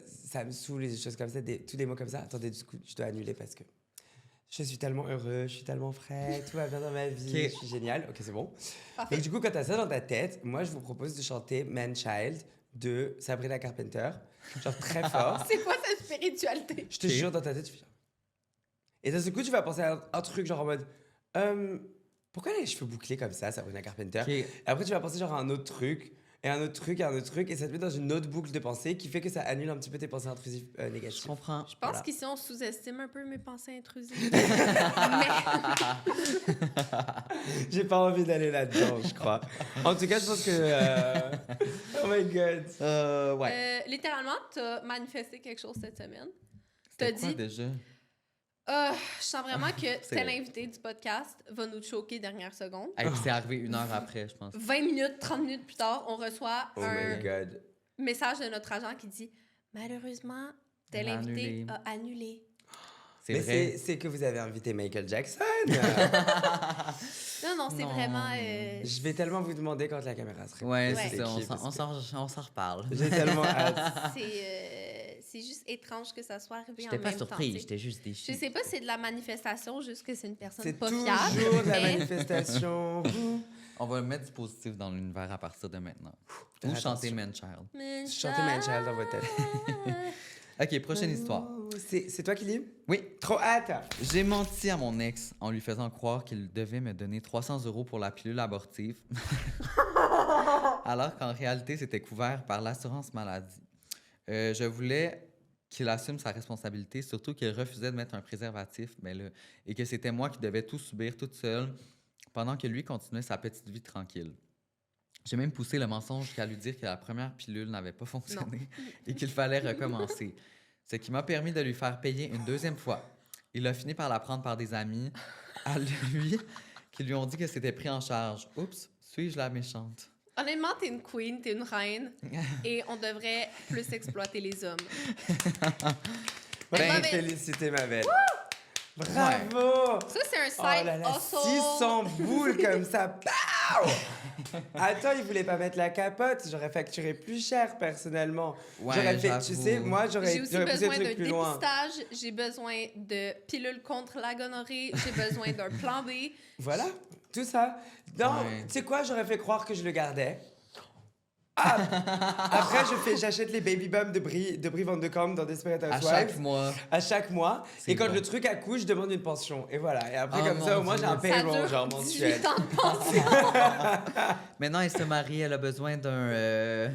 ça me saoule, des choses comme ça, tous des mots comme ça. Attendez, du coup, je dois annuler parce que je suis tellement heureux, je suis tellement frais, tout va bien dans ma vie, je suis génial. Ok, c'est bon. Parfait. Donc du coup, quand t'as ça dans ta tête, moi, je vous propose de chanter Man Child de Sabrina Carpenter. Genre très fort. C'est quoi cette spiritualité? Je te jure, dans ta tête, tu fais... Et d'un seul coup, tu vas penser à un truc genre en mode pourquoi elle a les cheveux bouclés comme ça, Sabrina Carpenter? Et après, tu vas penser genre à un autre truc. Et un autre truc, et ça te met dans une autre boucle de pensée qui fait que ça annule un petit peu tes pensées intrusives négatives. Je comprends. Je pense qu'ici, on sous-estime un peu mes pensées intrusives. J'ai pas envie d'aller là-dedans, je crois. En tout cas, je pense que... Oh my God. Ouais. Littéralement, t'as manifesté quelque chose cette semaine. T'as dit... déjà? Je sens vraiment que tel invité du podcast va nous choquer dernière seconde. Hey, c'est arrivé 1 heure après, je pense. 20 minutes, 30 minutes plus tard, on reçoit un message de notre agent qui dit « Malheureusement, tel invité a annulé. » Mais vrai. C'est que vous avez invité Michael Jackson. Non, c'est vraiment... Je vais tellement vous demander quand la caméra sera... Ouais, c'est ça, on s'en reparle. J'ai tellement hâte. c'est juste étrange que ça soit arrivé en même temps. J'étais pas surprise, j'étais juste déçue. Je sais pas si c'est de la manifestation, juste que c'est une personne pas fiable. C'est toujours de la manifestation. On va mettre du positif dans l'univers à partir de maintenant. Ou chanter Man-Child. Chanter Man-Child dans votre tête. OK, prochaine histoire. C'est toi qui lis? Oui. Trop hâte! J'ai menti à mon ex en lui faisant croire qu'il devait me donner 300 € pour la pilule abortive, alors qu'en réalité, c'était couvert par l'assurance maladie. Je voulais qu'il assume sa responsabilité, surtout qu'il refusait de mettre un préservatif, et que c'était moi qui devais tout subir toute seule, pendant que lui continuait sa petite vie tranquille. J'ai même poussé le mensonge jusqu'à lui dire que la première pilule n'avait pas fonctionné et qu'il fallait recommencer. Ce qui m'a permis de lui faire payer une deuxième fois. Il a fini par la prendre par des amis à lui qui lui ont dit que c'était pris en charge. Oups, suis-je la méchante? Honnêtement, t'es une queen, t'es une reine, et on devrait plus exploiter les hommes. Félicité, ma belle. Bravo! Ça, c'est un side hustle. 600 boules comme ça. Pow! Attends, il voulait pas mettre la capote. J'aurais facturé plus cher, personnellement. Ouais, j'aurais fait, tu sais, moi, j'ai aussi besoin d'un plus loin. dépistage. J'ai besoin de pilules contre la gonorrhée. J'ai besoin d'un plan B. Voilà, tout ça. Non, tu sais quoi, j'aurais fait croire que je le gardais. Après, j'achète les baby bums de Brie Van de Kamp dans Desperate Housewives. À chaque mois. Et quand le truc accouche, je demande une pension. Et voilà. Et après, comme ça, au moins, j'ai un payroll, genre mensuel. 18 ans de pension. Maintenant, elle se marie, elle a besoin d'un... Elle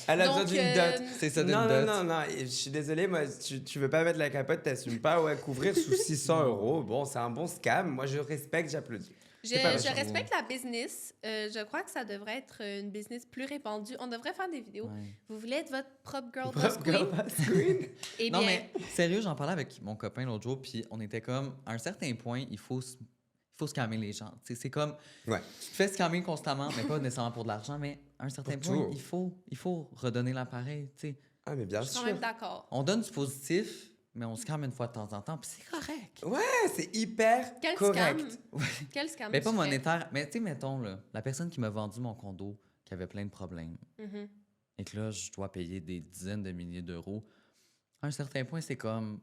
a besoin d'une dot. C'est ça, d'une dot. Non. Je suis désolée, moi, tu veux pas mettre la capote, t'assumes pas. Ouais, couvrir sous 600 €. Bon, c'est un bon scam. Moi, je respecte, j'applaudis. Je respecte la business. Je crois que ça devrait être une business plus répandue. On devrait faire des vidéos. Ouais. Vous voulez être votre propre girl boss queen? Eh non, mais sérieux, j'en parlais avec mon copain l'autre jour, puis on était comme, à un certain point, il faut scammer les gens. T'sais, c'est comme, tu te fais scammer constamment, mais pas nécessairement pour de l'argent, mais à un certain point, il faut redonner l'appareil. T'sais. Ah, mais bien sûr. Je suis quand même d'accord. On donne du positif, mais on scam une fois de temps en temps, puis c'est correct. Ouais, c'est hyper correct. Quel scam? Mais pas monétaire. Mais tu sais, mettons, là, la personne qui m'a vendu mon condo, qui avait plein de problèmes, et que là, je dois payer des dizaines de milliers d'euros, à un certain point, c'est comme...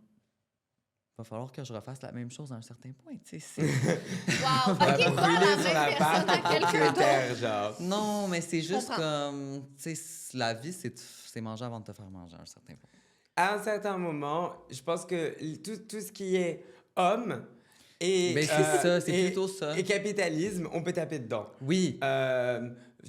va falloir que je refasse la même chose à un certain point, tu sais. Wow! OK, pas la même personne à quelqu'un d'autre. Non, mais c'est juste comme... Tu sais, la vie, c'est manger avant de te faire manger à un certain point. À un certain moment, je pense que tout ce qui est homme et... Mais c'est ça, c'est plutôt ça. Et capitalisme, on peut taper dedans. Oui.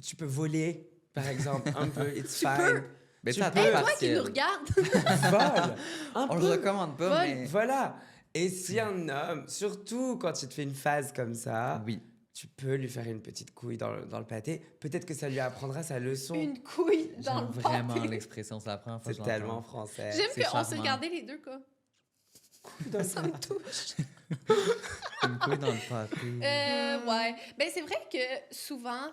Tu peux voler, par exemple, un peu, it's fine. Peux. Mais tu peux. Toi qui nous regarde. Vole. On le recommande pas, mais... Voilà. Et si un homme, surtout quand il te fait une phase comme ça... Oui. Tu peux lui faire une petite couille dans le pâté. Peut-être que ça lui apprendra sa leçon. Une couille dans le pâté. J'aime vraiment l'expression, c'est la première fois que je l'entends. C'est tellement français. J'aime qu'on se regardait les deux, quoi. Ça me touche. Une couille dans le pâté. Ouais. Ben, c'est vrai que souvent,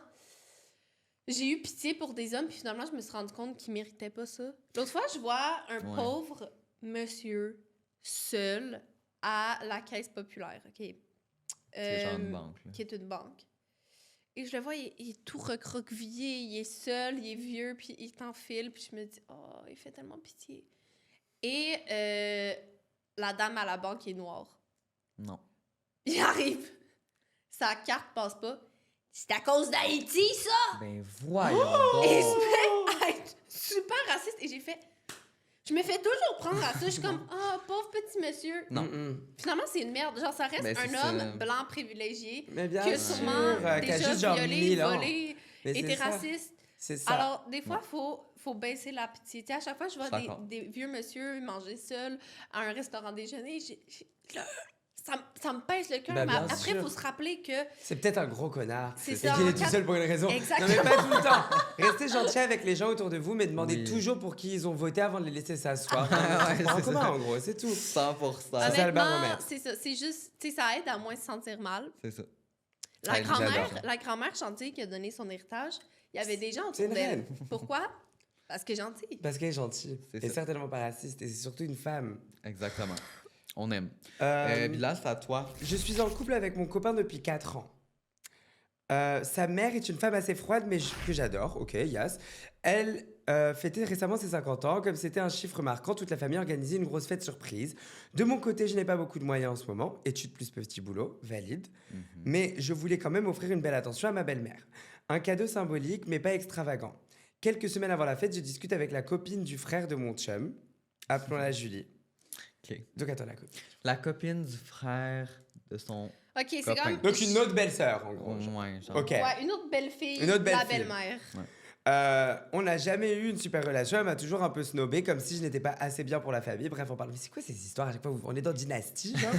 j'ai eu pitié pour des hommes, puis finalement, je me suis rendu compte qu'ils méritaient pas ça. L'autre fois, je vois un pauvre monsieur seul à la caisse populaire, OK? C'est genre une banque. Là. Qui est une banque. Et je le vois, il est tout recroquevillé, il est seul, il est vieux, puis il t'enfile, puis je me dis, oh, il fait tellement pitié. Et la dame à la banque est noire. Non. Il arrive, sa carte passe pas. C'est à cause d'Haïti, ça! Ben voyons donc! Et il se met à être super raciste, et j'ai fait... Je me fais toujours prendre à ça. Je suis comme, pauvre petit monsieur. Non. Finalement, c'est une merde. Genre, ça reste un homme blanc privilégié qui a sûrement déjà violé, volé, été raciste. C'est ça. Alors, des fois, faut baisser la pitié. Tu sais, à chaque fois, je vois des vieux monsieur manger seuls à un restaurant déjeuner. Ça me pèse le cœur. Ben, mais après, il faut se rappeler que... C'est peut-être un gros connard. C'est ça. Et qu'il est tout seul pour une raison. Exactement. Non, mais pas tout le temps. Restez gentil avec les gens autour de vous, mais demandez toujours pour qui ils ont voté avant de les laisser s'asseoir. En commun, en gros, c'est tout. 100%. C'est ça le baromètre. C'est ça. C'est juste... Tu sais, ça aide à moins se sentir mal. C'est ça. La grand-mère Chantier qui a donné son héritage, il y avait des gens autour d'elle. Pourquoi? Parce qu'elle est gentille. Parce qu'elle est gentille. Et certainement pas raciste. Et c'est surtout une femme. Exactement. On aime. Bilal, c'est à toi. Je suis en couple avec mon copain depuis 4 ans. Sa mère est une femme assez froide, mais que j'adore. Ok, yes. Elle fêtait récemment ses 50 ans. Comme c'était un chiffre marquant, toute la famille a organisé une grosse fête surprise. De mon côté, je n'ai pas beaucoup de moyens en ce moment. Études plus petit boulot, valide. Mais je voulais quand même offrir une belle attention à ma belle-mère. Un cadeau symbolique, mais pas extravagant. Quelques semaines avant la fête, je discute avec la copine du frère de mon chum. Appelons-la Julie. OK. Donc, attends, la copine. La copine du frère de son OK, c'est copain. comme... Donc, une autre belle-sœur, en gros. Ouais, genre. OK. Ouais, une autre belle-fille, Une autre la belle-fille. belle-mère. Ouais. On n'a jamais eu une super relation. Elle m'a toujours un peu snobé, comme si je n'étais pas assez bien pour la famille. Bref, on parle. Mais c'est quoi ces histoires à chaque fois? On est dans Dynastie, genre.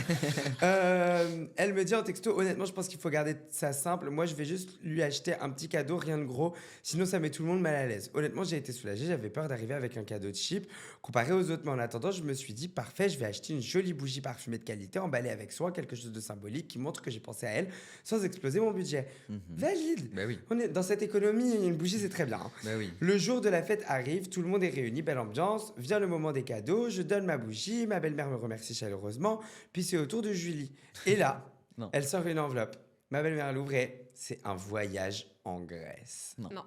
Elle me dit en texto, honnêtement, je pense qu'il faut garder ça simple. Moi, je vais juste lui acheter un petit cadeau, rien de gros. Sinon, ça met tout le monde mal à l'aise. Honnêtement, j'ai été soulagée. J'avais peur d'arriver avec un cadeau cheap comparé aux autres. Mais en attendant, je me suis dit, parfait, je vais acheter une jolie bougie parfumée de qualité, emballée avec soin, quelque chose de symbolique qui montre que j'ai pensé à elle sans exploser mon budget. Valide. Ben oui. On est dans cette économie, une bougie, c'est très bien. Hein. Ben oui. Le jour de la fête arrive, tout le monde est réuni, belle ambiance. Vient le moment des cadeaux, je donne ma bougie, ma belle-mère me remercie chaleureusement, puis c'est au tour de Julie. Et là, Non. elle sort une enveloppe. Ma belle-mère l'ouvre et c'est un voyage en Grèce. Non. Non.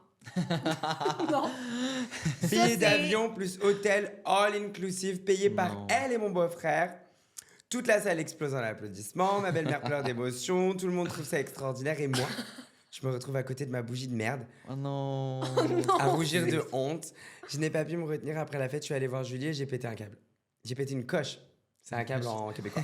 Non. Billet d'avion plus hôtel all inclusive payé par Non. elle et mon beau-frère. Toute la salle explose en applaudissements, ma belle-mère pleure d'émotion, tout le monde trouve ça extraordinaire et moi, je me retrouve à côté de ma bougie de merde. Oh non. À rougir de honte. Je n'ai pas pu me retenir après la fête. Je suis allée voir Julie et j'ai pété un câble. J'ai pété une coche. C'est un câble en québécois.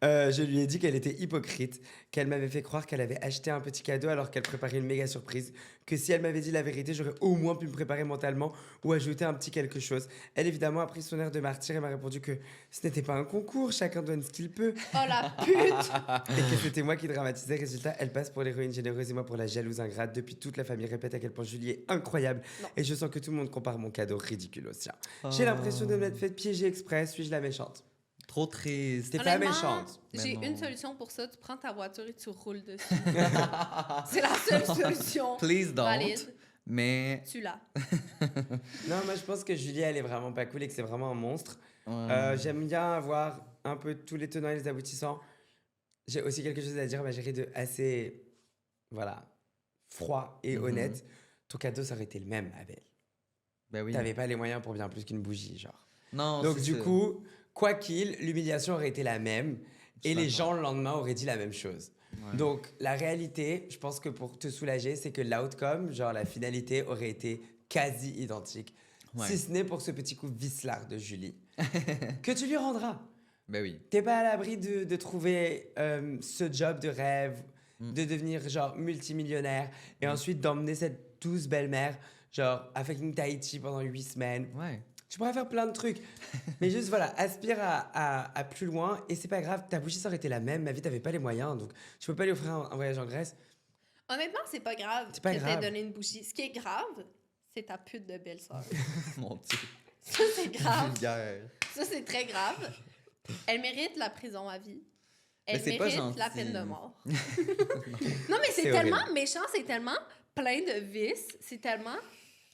Je lui ai dit qu'elle était hypocrite, qu'elle m'avait fait croire qu'elle avait acheté un petit cadeau alors qu'elle préparait une méga surprise, que si elle m'avait dit la vérité, j'aurais au moins pu me préparer mentalement ou ajouter un petit quelque chose. Elle, évidemment, a pris son air de martyr et m'a répondu que ce n'était pas un concours, chacun donne ce qu'il peut. Oh la pute! Et que c'était moi qui dramatisais. Résultat, elle passe pour l'héroïne généreuse et moi pour la jalouse ingrate. Depuis, toute la famille répète à quel point Julie est incroyable. Non. Et je sens que tout le monde compare mon cadeau ridicule au sien. J'ai l'impression de m'être fait piéger exprès. Suis-je la méchante? Trop triste. T'es pas Honnêtement, méchante. J'ai Mais une non. solution pour ça. Tu prends ta voiture et tu roules dessus. C'est la seule solution. Please don't. Valide. Mais. Tu l'as. Non, moi je pense que Julie, elle est vraiment pas cool et que c'est vraiment un monstre. J'aime bien avoir un peu tous les tenants et les aboutissants. J'ai aussi quelque chose à dire, ma chérie, de assez, voilà, froid et honnête. Ton cadeau, ça aurait été le même, Abel. Ben oui. T'avais pas les moyens pour bien plus qu'une bougie, genre. Non, Donc c'est du ça. coup, quoi qu'il, l'humiliation aurait été la même Je et suis les d'accord. gens le lendemain auraient dit la même chose. Ouais. Donc la réalité, je pense que pour te soulager, c'est que l'outcome, genre la finalité, aurait été quasi identique. Ouais. Si ce n'est pour ce petit coup vicelard de Julie, que tu lui rendras. Ben oui. T'es pas à l'abri de trouver ce job de rêve, de devenir genre multimillionnaire et ensuite d'emmener cette douce belle-mère genre à fucking Tahiti pendant 8 semaines. Ouais. Tu pourrais faire plein de trucs. Mais juste, voilà, aspire à plus loin. Et c'est pas grave, ta bougie, ça aurait été la même. Ma vie, t'avais pas les moyens. Donc, tu peux pas lui offrir un voyage en Grèce. Honnêtement, c'est pas grave C'est pas que grave. t'aies donné une bougie. Ce qui est grave, c'est ta pute de belle-sœur. Mon Dieu. Ça, c'est grave. Vulgaire. Ça, c'est très grave. Elle mérite la prison à vie. Elle Mais c'est pas mérite gentil. la peine de mort. Non, mais c'est C'est tellement horrible. méchant, c'est tellement plein de vices, c'est tellement...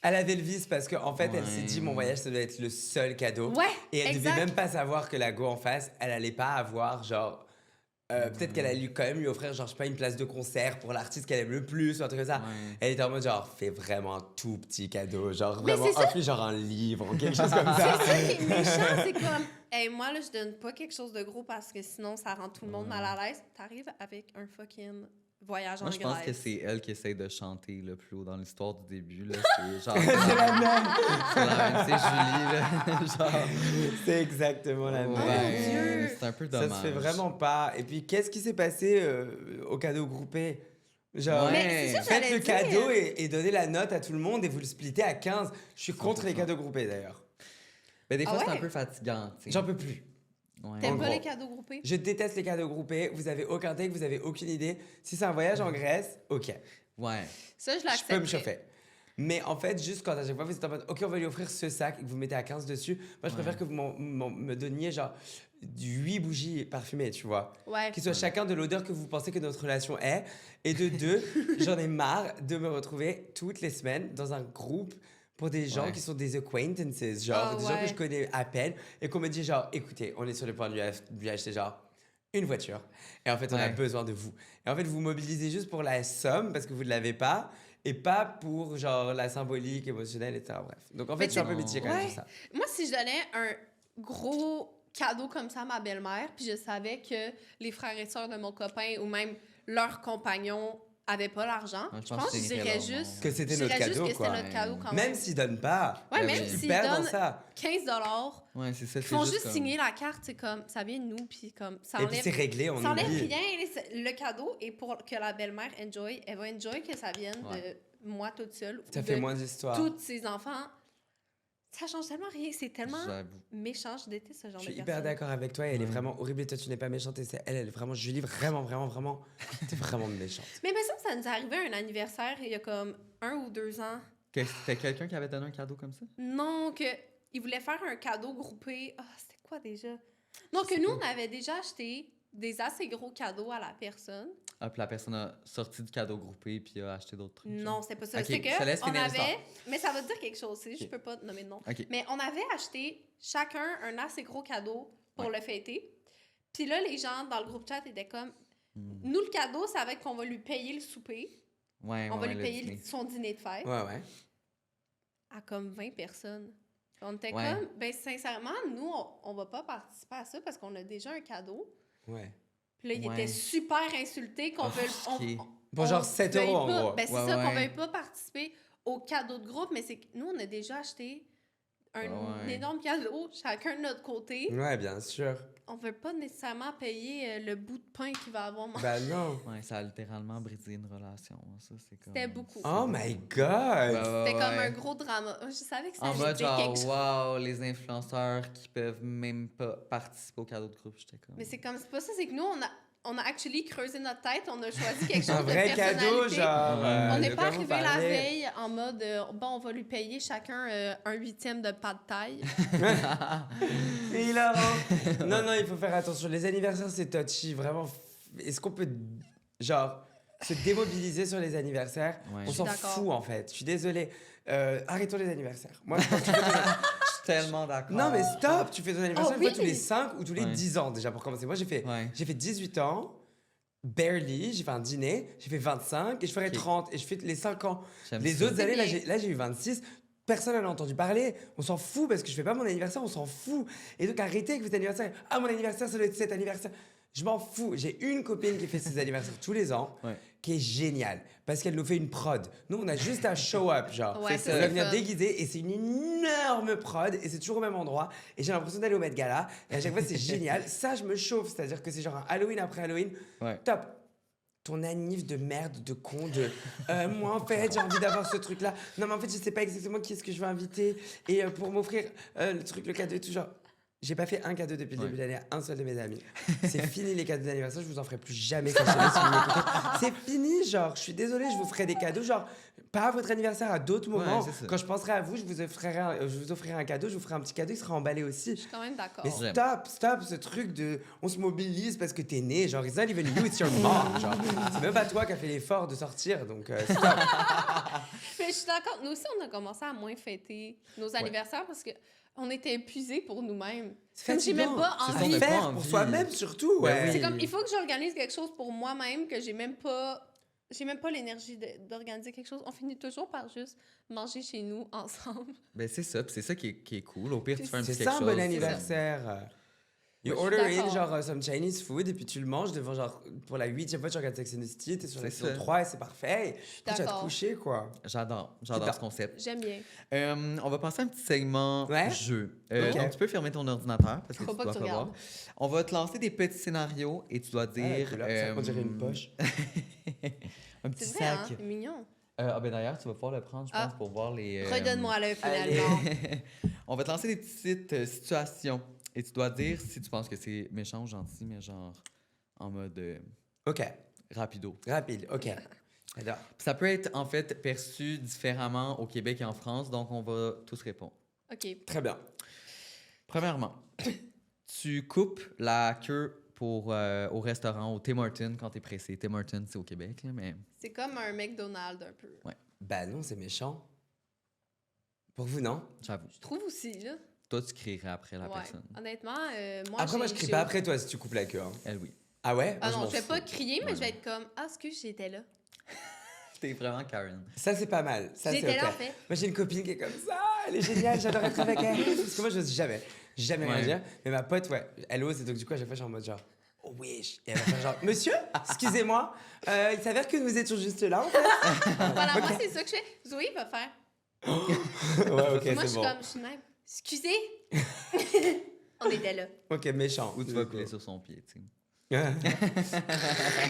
Elle avait le vice parce qu'en fait, elle Ouais. s'est dit, mon voyage, ça doit être le seul cadeau. Ouais, Et elle exact. devait même pas savoir que la go en face, elle allait pas avoir genre. Peut-être qu'elle allait quand même lui offrir, genre, je sais pas, une place de concert pour l'artiste qu'elle aime le plus ou un truc comme ça. Ouais. Elle était en mode, genre, fais vraiment un tout petit cadeau. Genre, Mais vraiment, c'est ça. offre-lui genre un livre ou quelque chose comme C'est ça. ça qui est méchant, c'est comme... Hey, moi, là, je donne pas quelque chose de gros parce que sinon, ça rend tout le monde mal à l'aise. T'arrives avec un fucking voyage en Moi, je pense que Grèce. c'est elle qui essaye de chanter le plus haut dans l'histoire du début. Là. C'est genre. C'est la même. C'est la même. C'est Julie. Là. Genre. C'est exactement la même. Ouais, Dieu. c'est un peu Ça dommage. se fait vraiment pas. Et puis, qu'est-ce qui s'est passé au cadeau groupé? Genre, Ouais. Mais c'est ça, faites j'allais le dire. cadeau et donnez la note à tout le monde et vous le splittez à 15. Je suis contre les 100%. cadeaux groupés d'ailleurs. Mais des fois, Ah c'est ouais? un peu fatigant. tu sais. J'en peux plus. Ouais. T'aimes En pas gros. les cadeaux groupés? Je déteste les cadeaux groupés. Vous avez aucun take, vous avez aucune idée. Si c'est un voyage en Grèce, ok. Ouais. Ça, je Je l'accepte. peux me chauffer. Mais en fait, juste quand à chaque fois vous êtes en mode, ok, on va lui offrir ce sac et que vous mettez à 15 dessus, moi je préfère que vous me donniez genre 8 bougies parfumées, tu vois. Ouais. Qui soient chacun de l'odeur que vous pensez que notre relation est. Et de deux, j'en ai marre de me retrouver toutes les semaines dans un groupe pour des gens Ouais. qui sont des acquaintances, genre Ah des gens ouais. que je connais à peine et qu'on me dit genre, écoutez, on est sur le point de lui acheter genre une voiture. Et en fait, on a Ouais. besoin de vous. Et en fait, vous mobilisez juste pour la somme parce que vous ne l'avez pas. et pas pour genre la symbolique, émotionnelle, etc. Bref. Donc en fait, je suis un peu mitigée quand même sur ça. Moi, si je donnais un gros cadeau comme ça à ma belle-mère, puis je savais que les frères et sœurs de mon copain ou même leurs compagnons avaient pas l'argent, je pense que je dirais juste que c'était notre cadeau, quoi. C'était notre cadeau quand même s'ils donnent pas. Ouais, même s'ils donnent ça. 15$. Ouais, c'est ça. Ils font juste signer la carte, c'est comme ça vient de nous, puis comme ça enlève. Et puis c'est réglé, on ça enlève rien. Le cadeau est pour que la belle-mère enjoy. Elle va enjoy que ça vienne de moi toute seule. Ça fait moins d'histoire. Tous ses enfants. Ça change tellement rien. C'est tellement méchant. Je déteste ce genre de personne. Je suis hyper d'accord avec toi. Elle est vraiment horrible. Et toi, tu n'es pas méchante. Et c'est elle est vraiment... Julie, vraiment, t'es vraiment méchante. Mais il me semble que ça nous est arrivé à un anniversaire il y a comme 1 ou 2 ans. C'était quelqu'un qui avait donné un cadeau comme ça? Non, qu'il voulait faire un cadeau groupé. Ah, c'était quoi déjà? Non, que nous, on avait déjà acheté des assez gros cadeaux à la personne. Ah, puis la personne a sorti du cadeau groupé puis a acheté d'autres trucs. Non, c'était pas ça. Okay, C'est que on avait... Mais ça veut dire quelque chose, aussi. Je peux pas nommer de nom. Okay. Mais on avait acheté chacun un assez gros cadeau pour le fêter. Puis là, les gens dans le groupe chat étaient comme... Nous, le cadeau, ça va être qu'on va lui payer le souper. On va lui payer son dîner de fête. Ouais. À comme 20 personnes. On était comme... Ben, sincèrement, nous, on va pas participer à ça parce qu'on a déjà un cadeau. Ouais. Puis là, il était super insulté qu'on veut... Bon, genre 7 € en gros. Ben, c'est ça, qu'on veuille pas participer au cadeau de groupe, mais c'est que nous, on a déjà acheté un énorme cadeau, chacun de notre côté. Ouais, bien sûr. On veut pas nécessairement payer le bout de pain qu'il va avoir mangé. Ben non. Ouais, ça a littéralement brisé une relation. Ça, c'est comme... C'était beaucoup. Oh my God! C'était comme un gros drama. Je savais que ça allait dire quelque chose. Wow, les influenceurs qui peuvent même pas participer au cadeau de groupe, j'étais comme... Mais c'est pas ça, c'est que nous, on a actually creusé notre tête, on a choisi quelque chose un vrai de personnalité. cadeau, genre. On n'est pas arrivé la veille en mode bon, on va lui payer chacun un 8e de pas de taille. C'est hilarant. Non, il faut faire attention. Les anniversaires, c'est touchy. Vraiment. Est-ce qu'on peut, genre, se démobiliser sur les anniversaires? On s'en fout, en fait. Je suis désolée. Arrêtons les anniversaires. Moi, je pense que tellement d'accord. Non, mais stop! Tu fais ton anniversaire une fois tous les 5 ou tous les 10 ans, déjà, pour commencer. Moi, j'ai fait 18 ans, barely, j'ai fait un dîner, j'ai fait 25 et je ferai 30 et je fais les 5 ans. Les autres années, là, j'ai eu 26. Personne n'en a entendu parler. On s'en fout parce que je fais pas mon anniversaire, on s'en fout. Et donc, arrêtez avec vos anniversaires. Ah, mon anniversaire, ça doit être cet anniversaire. Je m'en fous. J'ai une copine qui fait ses anniversaires tous les ans, qui est géniale, parce qu'elle nous fait une prod. Nous, on a juste à show up, genre. On va venir déguiser, et c'est une énorme prod, et c'est toujours au même endroit. Et j'ai l'impression d'aller au Met Gala, et à chaque fois, c'est génial. Ça, je me chauffe, c'est-à-dire que c'est genre un Halloween après Halloween. Top. Ton anniv de merde, de con, de moi en fait j'ai envie d'avoir ce truc là. Non mais en fait je sais pas exactement qui est-ce que je veux inviter et pour m'offrir le truc, le cadeau et tout genre. J'ai pas fait un cadeau depuis le début de l'année à un seul de mes amis. C'est fini les cadeaux d'anniversaire, je vous en ferai plus jamais quand je serai si vous m'écoutez. C'est fini, genre, je suis désolée, je vous ferai des cadeaux, genre, pas à votre anniversaire, à d'autres moments. Quand je penserai à vous, je vous offrirai un cadeau, je vous ferai un petit cadeau, il sera emballé aussi. Je suis quand même d'accord. Mais stop, ce truc de on se mobilise parce que t'es né, genre, it's not even you, it's your mom, genre. C'est même pas toi qui as fait l'effort de sortir, donc stop. Mais je suis d'accord, nous aussi, on a commencé à moins fêter nos anniversaires parce que on était épuisés pour nous-mêmes. C'est j'ai même pas envie de faire pour soi-même surtout. C'est comme il faut que j'organise quelque chose pour moi-même que j'ai même pas l'énergie d'organiser quelque chose. On finit toujours par juste manger chez nous ensemble. Ben c'est ça, c'est ça qui est cool. Au pire tu fais un petit quelque chose. C'est ça un bon anniversaire. You order in genre some Chinese food et puis tu le manges devant genre pour la 8e fois tu regardes Sex and the City, t'es sur l'épisode 3 et c'est parfait. Puis tu vas te coucher quoi. J'adore ce concept. J'aime bien. On va passer à un petit segment jeu. Donc tu peux fermer ton ordinateur parce que tu dois pas voir. On va te lancer des petits scénarios et tu dois dire ça on dirait une poche. Un petit c'est vrai, sac. Hein? C'est mignon. Ben d'ailleurs, tu vas pouvoir le prendre, je pense, pour voir les... Redonne-moi-le, finalement. On va te lancer des petites situations. Et tu dois dire si tu penses que c'est méchant ou gentil, mais genre en mode... rapido. Rapide, OK. Puis ça peut être, en fait, perçu différemment au Québec et en France, donc on va tous répondre. OK. Très bien. Premièrement, tu coupes la queue au restaurant, au Tim Hortons, quand t'es pressé. Tim Hortons, c'est au Québec, là, mais... C'est comme un McDonald's, un peu. Ouais. Ben non, c'est méchant. Pour vous, non? J'avoue. Je trouve aussi, là. Toi, tu crierais après la personne. Honnêtement, moi... Après, moi, je crie pas après toi si tu coupes la queue. Hein. Elle, oui. Ah ouais? Ah non, je vais pas crier, mais je vais être comme... Ah, excuse, j'étais là. T'es vraiment Karen. Ça, c'est pas mal. Ça, J'étais là, en fait. Moi, j'ai une copine qui est comme ça. Elle est géniale. J'adore être avec elle. Parce que moi, je n'ose jamais. Jamais rien dire. Mais ma pote, ouais, elle ose. Et donc, du coup, à chaque fois, je suis en mode genre, oh, wesh. Et elle va faire genre, monsieur, excusez-moi, il s'avère que nous étions juste là, en fait. Voilà, moi, c'est ça que je fais. Zoé va faire. Ouais, ok, moi, c'est bon. Je suis même. Excusez. On était là. Ok, méchant. Ou tu vas couler sur son pied, tu sais. C'est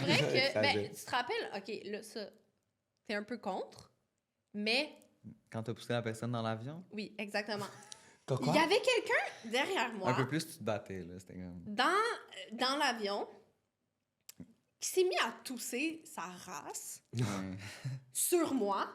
vrai que, ben, tu te rappelles, ok, là, ça, t'es un peu contre, mais. Quand t'as poussé la personne dans l'avion? Oui, exactement. Quoi? Il y avait quelqu'un derrière moi. Un peu plus, tu te battais, là. C'était comme. Dans l'avion, qui s'est mis à tousser sa race sur moi.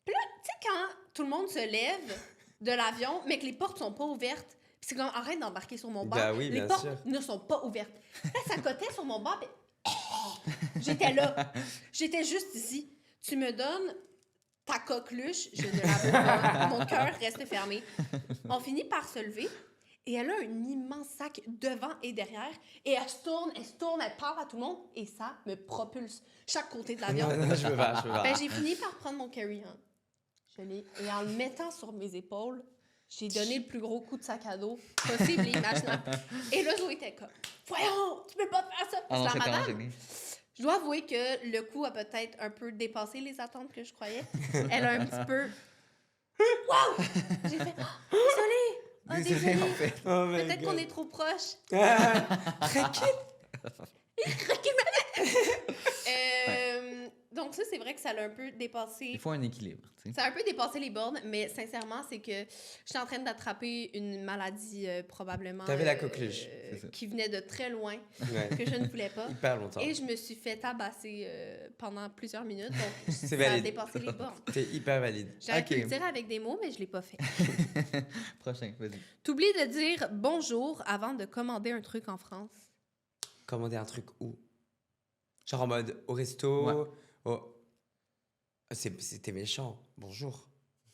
Puis là, tu sais, quand tout le monde se lève de l'avion, mais que les portes sont pas ouvertes, puis c'est comme, arrête d'embarquer sur mon banc. Oui, les portes ne sont pas ouvertes. Là, ça cotait sur mon banc, puis j'étais là. J'étais juste ici. Tu me donnes ta coqueluche, je ne la veux pas. Mon cœur reste fermé. On finit par se lever. Et elle a un immense sac devant et derrière. Et elle se tourne, elle parle à tout le monde. Et ça me propulse chaque côté de l'avion. Non, je veux pas. Ben, j'ai fini par prendre mon carry-on. Et en le mettant sur mes épaules, j'ai donné le plus gros coup de sac à dos possible et imaginable. Et là, Zoé était comme, voyons, tu peux pas faire ça. Ah non, la c'est madame, gêné. je dois avouer que le coup a peut-être un peu dépassé les attentes que je croyais. Elle a un petit peu... Wow! J'ai fait, oh, désolée! Oh, désolée. En fait. Oh Peut-être qu'on est trop proches. Tranquille. Donc ça, c'est vrai que ça l'a un peu dépassé. Il faut un équilibre, tu sais. Ça a un peu dépassé les bornes, mais sincèrement, c'est que j'étais en train d'attraper une maladie probablement... T'avais la coqueluche. Qui venait de très loin, Ouais. que je ne voulais pas. Hyper longtemps. Et je me suis fait tabasser pendant plusieurs minutes, donc ça valide. a dépassé les bornes. C'est hyper valide. J'aurais pu le dire avec des mots, mais je l'ai pas fait. Prochain, vas-y. T'oublies de dire bonjour avant de commander un truc en France. Commander un truc où? Genre en mode au resto? Ouais. C'était méchant. Bonjour.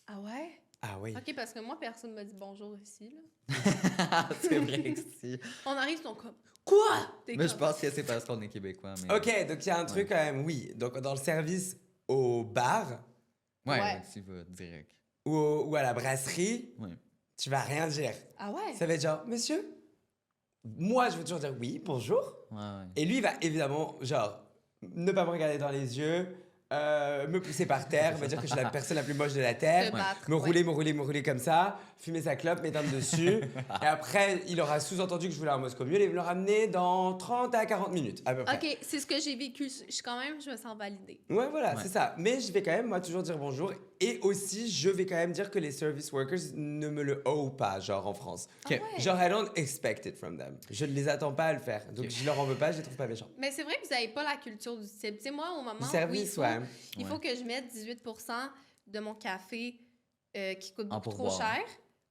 Ah ouais? Ah oui. OK, parce que moi, personne ne m'a dit bonjour ici. Là. C'est vrai que si. On arrive, ils sont comme quoi? Mais je pense que c'est parce qu'on est québécois. Mais... OK, donc il y a un truc quand même, oui. Donc dans le service au bar Ouais. Tu vas direct. ou à la brasserie, Ouais. tu vas rien dire. Ah ouais? Ça va être genre, monsieur? Moi, je veux toujours dire oui, bonjour. Ouais. Et lui, il va évidemment, genre, ne pas me regarder dans les yeux, me pousser par terre, me dire que je suis la personne la plus moche de la terre, battre, me rouler comme ça, fumer sa clope, m'éteindre dessus. Et après, il aura sous-entendu que je voulais un Moscow Mule et me le ramener dans 30 à 40 minutes, à peu près. OK, c'est ce que j'ai vécu. Je me sens validée. Ouais, voilà, c'est ça. Mais je vais quand même, moi, toujours dire bonjour. Et aussi, je vais quand même dire que les service workers ne me le owent pas, genre en France. Okay. Ah ouais. Genre, I don't expect it from them. Je ne les attends pas à le faire. Donc, je leur en veux pas, je les trouve pas méchants. Mais c'est vrai que vous n'avez pas la culture du type. Tu sais, moi, au moment Du service, où ouais. il faut que je mette 18% de mon café qui coûte En beaucoup trop pourboire. cher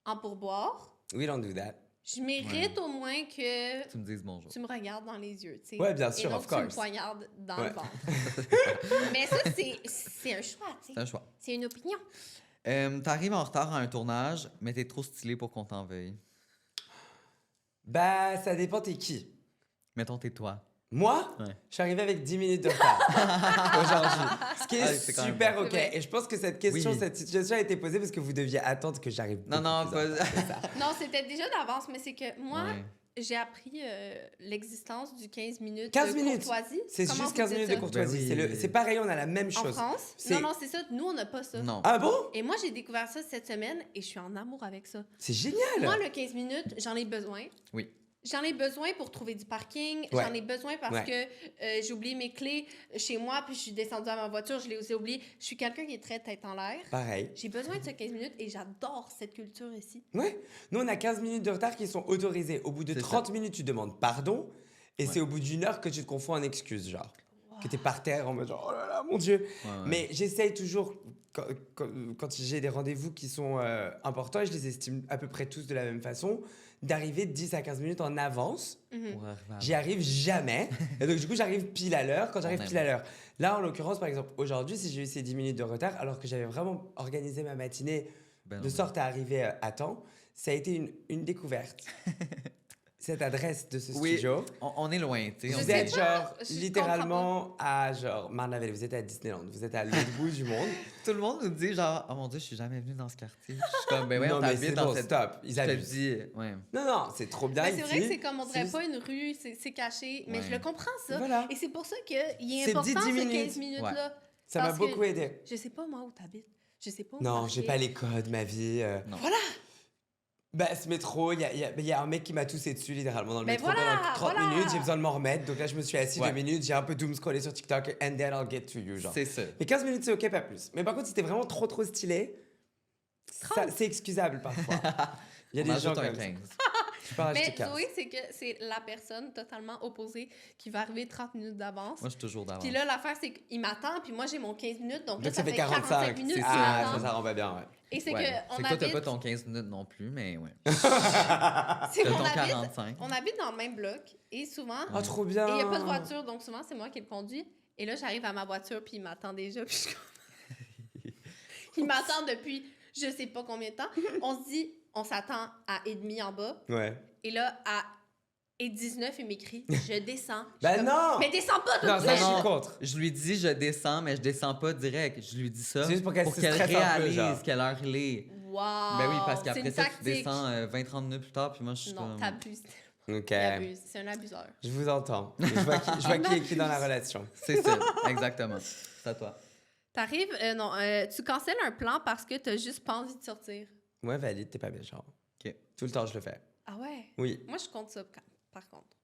en pourboire. We don't do that. Je mérite au moins que Tu me dises bonjour. tu me regardes dans les yeux, tu sais. Ouais, bien sûr, et non of que tu me course. poignardes dans Ouais. le ventre. Mais ça, c'est un choix, tu C'est sais. un choix. C'est une opinion. T'arrives en retard à un tournage, mais t'es trop stylé pour qu'on t'en veuille. Bah, ça dépend t'es qui. Mettons, t'es toi. Moi, Ouais. je suis arrivé avec 10 minutes de retard aujourd'hui. Ce qui est Ah, c'est quand même super bon. OK. C'est vrai. Et je pense que cette question, Oui. cette situation a été posée parce que vous deviez attendre que j'arrive. Non, non, beaucoup plus en pas... retard que ça. Non, c'était déjà d'avance, mais c'est que moi, Ouais. j'ai appris l'existence du 15 minutes 15 de minutes. courtoisie. C'est Comment juste vous 15 dites minutes ça? de courtoisie. Ben oui. C'est pareil, on a la même En chose. France? C'est- Non, c'est ça. Nous, on n'a pas ça. Non. Ah bon? Et moi, j'ai découvert ça cette semaine et je suis en amour avec ça. C'est génial. Moi, le 15 minutes, j'en ai besoin. Oui. J'en ai besoin pour trouver du parking. Ouais. J'en ai besoin parce Ouais. que j'ai oublié mes clés chez moi, puis je suis descendue à ma voiture, je les ai oubliées. Je suis quelqu'un qui est très tête en l'air. Pareil. J'ai besoin de ce 15 minutes et j'adore cette culture ici. Ouais. Nous, on a 15 minutes de retard qui sont autorisées. Au bout de C'est 30 minutes, tu demandes pardon. Et Ouais. c'est au bout d'une heure que tu te confonds en excuses, genre. Wow. Que t'es par terre en mode genre, oh là là, mon Dieu. Ouais, ouais. Mais j'essaye toujours, quand j'ai des rendez-vous qui sont importants, et je les estime à peu près tous de la même façon, d'arriver 10 à 15 minutes en avance. Mhm. Pour arriver à- J'y arrive jamais. Et donc, du coup, j'arrive pile à l'heure quand j'arrive On pile à l'heure. Là, en l'occurrence, par exemple, aujourd'hui, si j'ai eu ces 10 minutes de retard, alors que j'avais vraiment organisé ma matinée Ben de non, sorte à arriver à temps, ça a été une découverte. cette adresse de ce studio. On est loin, tu sais. Vous êtes genre littéralement à genre Marne-la-Vallée, vous êtes à Disneyland, vous êtes à l'autre bout du monde. Tout le monde nous dit genre oh mon Dieu, je suis jamais venue dans ce quartier. Je suis comme ben ouais, non, on mais t'habite dans cette stop, ils abusent. ouais. Non, c'est trop bien ici. C'est vrai que c'est comme on dirait pas une rue, c'est caché, mais je le comprends ça. Voilà. Et c'est pour ça qu'il est important ces 15 minutes là. Ça m'a beaucoup aidé. Je sais pas moi où t'habites. Je sais pas où non, j'ai pas les codes, ma vie. Non. Voilà. Bah, ce métro, il y a un mec qui m'a toussé dessus littéralement dans le métro pendant 30 minutes. J'ai besoin de m'en remettre. Donc là, je me suis assis 2 minutes. J'ai un peu doom scrollé sur TikTok. And then I'll get to you, genre. C'est ça. Mais 15 minutes, c'est OK, pas plus. Mais par contre, c'était vraiment trop stylé. C'est excusable parfois. Il y a des gens comme 15. Mais Zoé, c'est que c'est la personne totalement opposée qui va arriver 30 minutes d'avance. Moi, je suis toujours d'avance. Puis là, l'affaire, c'est qu'il m'attend, puis moi, j'ai mon 15 minutes. Donc là, ça fait 45 minutes. Ça rend pas bien, ouais. Et c'est que on toi, habite... t'as pas ton 15 minutes non plus, mais ouais. c'est ton 45. On habite dans le même bloc, et souvent... Oh, trop bien! Et il n'y a pas de voiture, donc souvent, c'est moi qui le conduis. Et là, j'arrive à ma voiture, puis il m'attend déjà, puis je... Il m'attend depuis je sais pas combien de temps. On se dit, on s'attend à 1h30 en bas. Ouais. Et là, à 1h19, il m'écrit, je descends. Non! Mais descends pas tout de suite! Non, ça, je suis contre. Je lui dis, je descends, mais je descends pas direct. Je lui dis ça c'est juste pour qu'elle réalise quelle heure il est. Wow! Ben oui, parce qu'après ça, tu descends 20-30 minutes plus tard, puis moi, je suis non, t'abuses. OK. Il abuse. C'est un abuseur. Je vous entends. Je vois qui est dans la relation. C'est ça, exactement. C'est à toi. T'arrives, tu cancelles un plan parce que t'as juste pas envie de sortir. Ouais, valide, t'es pas méchant. OK. Tout le temps, je le fais. Ah ouais? Oui. Moi, je compte ça, par contre.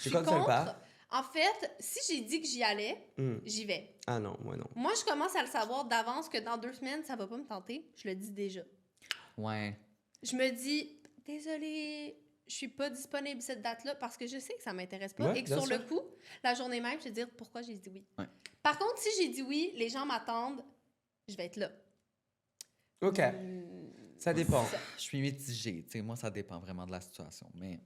Tu comptes ça pas? En fait, si j'ai dit que j'y allais, j'y vais. Ah non, moi non. Moi, je commence à le savoir d'avance que dans 2 semaines, ça va pas me tenter. Je le dis déjà. Ouais. Je me dis, désolée, je suis pas disponible cette date-là parce que je sais que ça m'intéresse pas et que sur le coup, la journée même, je vais dire pourquoi j'ai dit oui. Ouais. Par contre, si j'ai dit oui, les gens m'attendent, je vais être là. OK. Ça dépend. Je suis mitigée. Tu sais, moi, ça dépend vraiment de la situation. Mais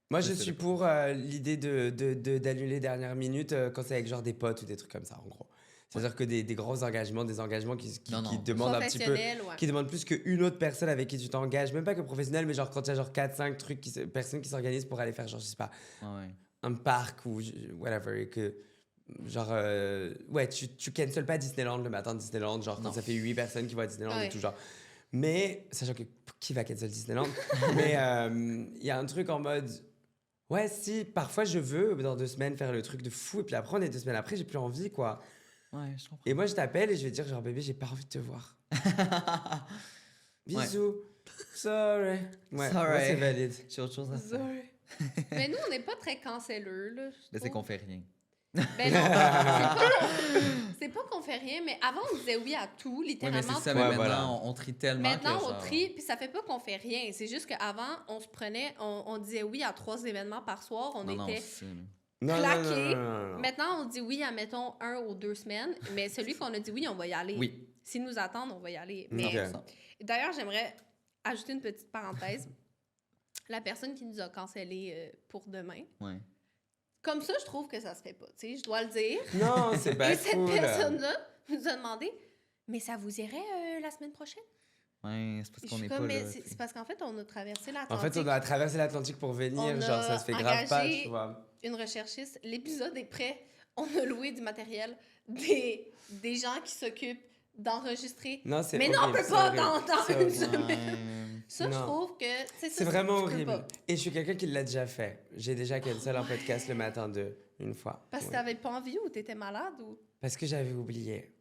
moi, je suis pour l'idée d'annuler dernière minute quand c'est avec genre des potes ou des trucs comme ça, en gros. C'est-à-dire que des gros engagements, des engagements qui demandent un petit peu... Ouais. Qui demandent plus qu'une autre personne avec qui tu t'engages. Même pas que professionnel, mais genre quand il y a genre 4-5 personnes qui s'organisent pour aller faire genre, je sais pas, un parc ou whatever, et que... Genre, ouais, tu cancels pas Disneyland le matin de Disneyland, genre quand ça fait 8 personnes qui vont à Disneyland et tout, genre. Mais, sachant que qui va cancel Disneyland? Mais il y a un truc en mode, ouais, si, parfois je veux dans 2 semaines faire le truc de fou, et puis après, on est 2 semaines après, j'ai plus envie, quoi. Ouais, je comprends. Et moi, je t'appelle et je vais dire, genre, bébé, j'ai pas envie de te voir. Bisous. Ouais. Sorry. Ouais, moi, c'est valide. J'ai autre chose à faire. Mais nous, on n'est pas très cancelleux, là. Mais c'est qu'on fait rien. Ben non, c'est pas qu'on fait rien, mais avant, on disait oui à tout, littéralement. Oui, mais c'est ça, mais maintenant, on trie tellement. Maintenant, on trie, puis ça fait pas qu'on fait rien. C'est juste qu'avant, on se prenait, on disait oui à 3 événements par soir, on était claqués. Maintenant, on dit oui à, mettons, 1 ou 2 semaines, mais celui qu'on a dit oui, on va y aller. Oui. S'ils nous attendent, on va y aller. Mais d'ailleurs, j'aimerais ajouter une petite parenthèse. La personne qui nous a cancellé pour demain. Ouais. Comme ça, je trouve que ça se fait pas. Tu sais, je dois le dire. Non, c'est pas cool. Et cette personne-là nous a demandé, mais ça vous irait la semaine prochaine? Ouais, c'est parce qu'on n'est pas là. C'est parce qu'en fait, on a traversé l'Atlantique. En fait, on a traversé l'Atlantique pour venir. Genre, ça se fait grave pas, tu vois. Une recherchiste. L'épisode est prêt. On a loué du matériel. Des gens qui s'occupent d'enregistrer. Non, c'est mais horrible, non, on peut pas dans une semaine. Ça, non. Je trouve que... C'est vraiment horrible. Et je suis quelqu'un qui l'a déjà fait. J'ai déjà cancel un podcast le matin une fois. Parce que t'avais pas envie ou t'étais malade ou... Parce que j'avais oublié.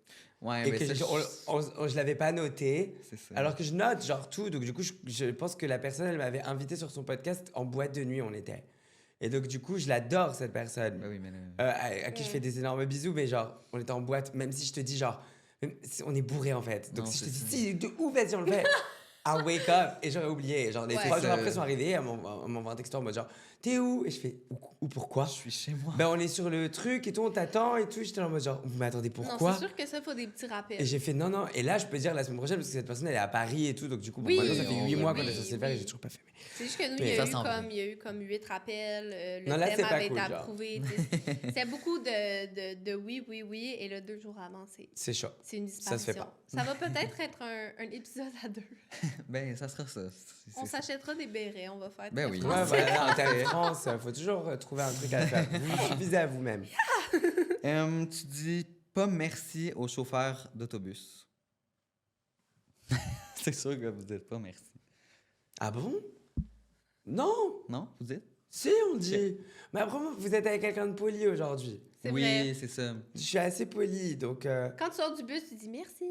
Ouais, et que je l'avais pas noté. C'est ça. Alors que je note genre tout. Donc du coup, je pense que la personne, elle m'avait invité sur son podcast en boîte de nuit, on était. Et donc du coup, je l'adore, cette personne. Bah oui, mais à qui je fais des énormes bisous. Mais genre, on était en boîte, même si je te dis genre... On est bourré en fait. Donc non, si je te dis, si, de ouf, vas-y, on le fait. I wake up et j'aurais oublié. Genre, les 3 jours après, ils sont arrivés, elles m'envoient un texto en mode genre, t'es où? Et je fais, où pourquoi? Je suis chez moi. Ben, on est sur le truc et tout, on t'attend et tout. J'étais en mode genre, vous m'attendez pourquoi? Non, c'est sûr que ça, il faut des petits rappels. Et j'ai fait, non. Et là, je peux dire la semaine prochaine parce que cette personne, elle est à Paris et tout. Donc, du coup, oui, maintenant, ça fait 8 mois qu'on est censé le faire et j'ai toujours pas fait. C'est juste que nous, il y a eu comme 8 rappels. Le thème avait été approuvé. C'est beaucoup de oui. Et le 2 jours avant, c'est chaud. C'est une disparition. Ça se fait pas. Ça va peut-être être un épisode à 2. Ben, ça sera ça. On s'achètera des bérets, on va faire. Ben oui. Ouais, voilà, en termes de France, il faut toujours trouver un truc à faire. Vous suffisez à vous-même. Tu dis pas merci au chauffeur d'autobus. C'est sûr que vous dites pas merci. Ah bon? Non! Non, vous dites? Si, on dit. Mais après, vous êtes avec quelqu'un de poli aujourd'hui. Oui, vrai. c'est ça. Je suis assez poli, donc... Quand tu sors du bus, tu dis merci.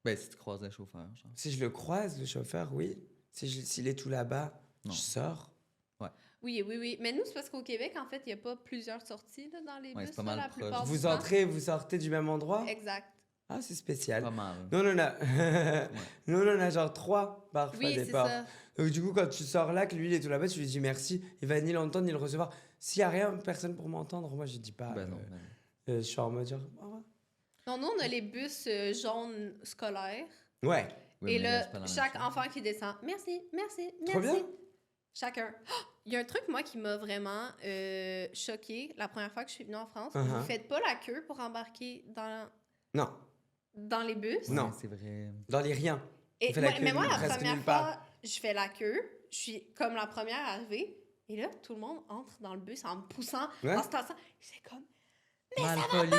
Ben, si tu croises un chauffeur, genre. Si je le croise, le chauffeur, oui. S'il est tout là-bas, Non. je sors. Oui. Mais nous, c'est parce qu'au Québec, en fait, il n'y a pas plusieurs sorties là, dans les bus. C'est pas mal la proche. plupart du Vous temps. entrez, vous sortez du même endroit? Exact. Ah, c'est spécial. Pas mal. Nous, on en a... Nous, on en a genre 3 parfois Oui, des c'est portes. ça. Donc, du coup, quand tu sors là, que lui, il est tout là-bas, tu lui dis merci. Il va ni l'entendre, ni le recevoir. S'il n'y a rien, personne pour m'entendre, moi, je dis pas. Ben non. Je suis en mode genre... Non, nous, on a les bus jaunes scolaires. Ouais. Oui, Et mais là, c'est pas la même chaque chose. enfant qui descend, merci. Trop bien. Chacun. Oh! Il y a un truc, moi, qui m'a vraiment choquée la première fois que je suis venue en France. Uh-huh. Vous faites pas la queue pour embarquer Non. dans les bus. Non. Ouais, c'est vrai. Dans les riens. Et On fait la moi, queue mais moi, la presque première nulle part. fois, je fais la queue. Je suis comme la première arrivée. Et là, tout le monde entre dans le bus en me poussant, Ouais. en se tassant. C'est comme... Mal poli.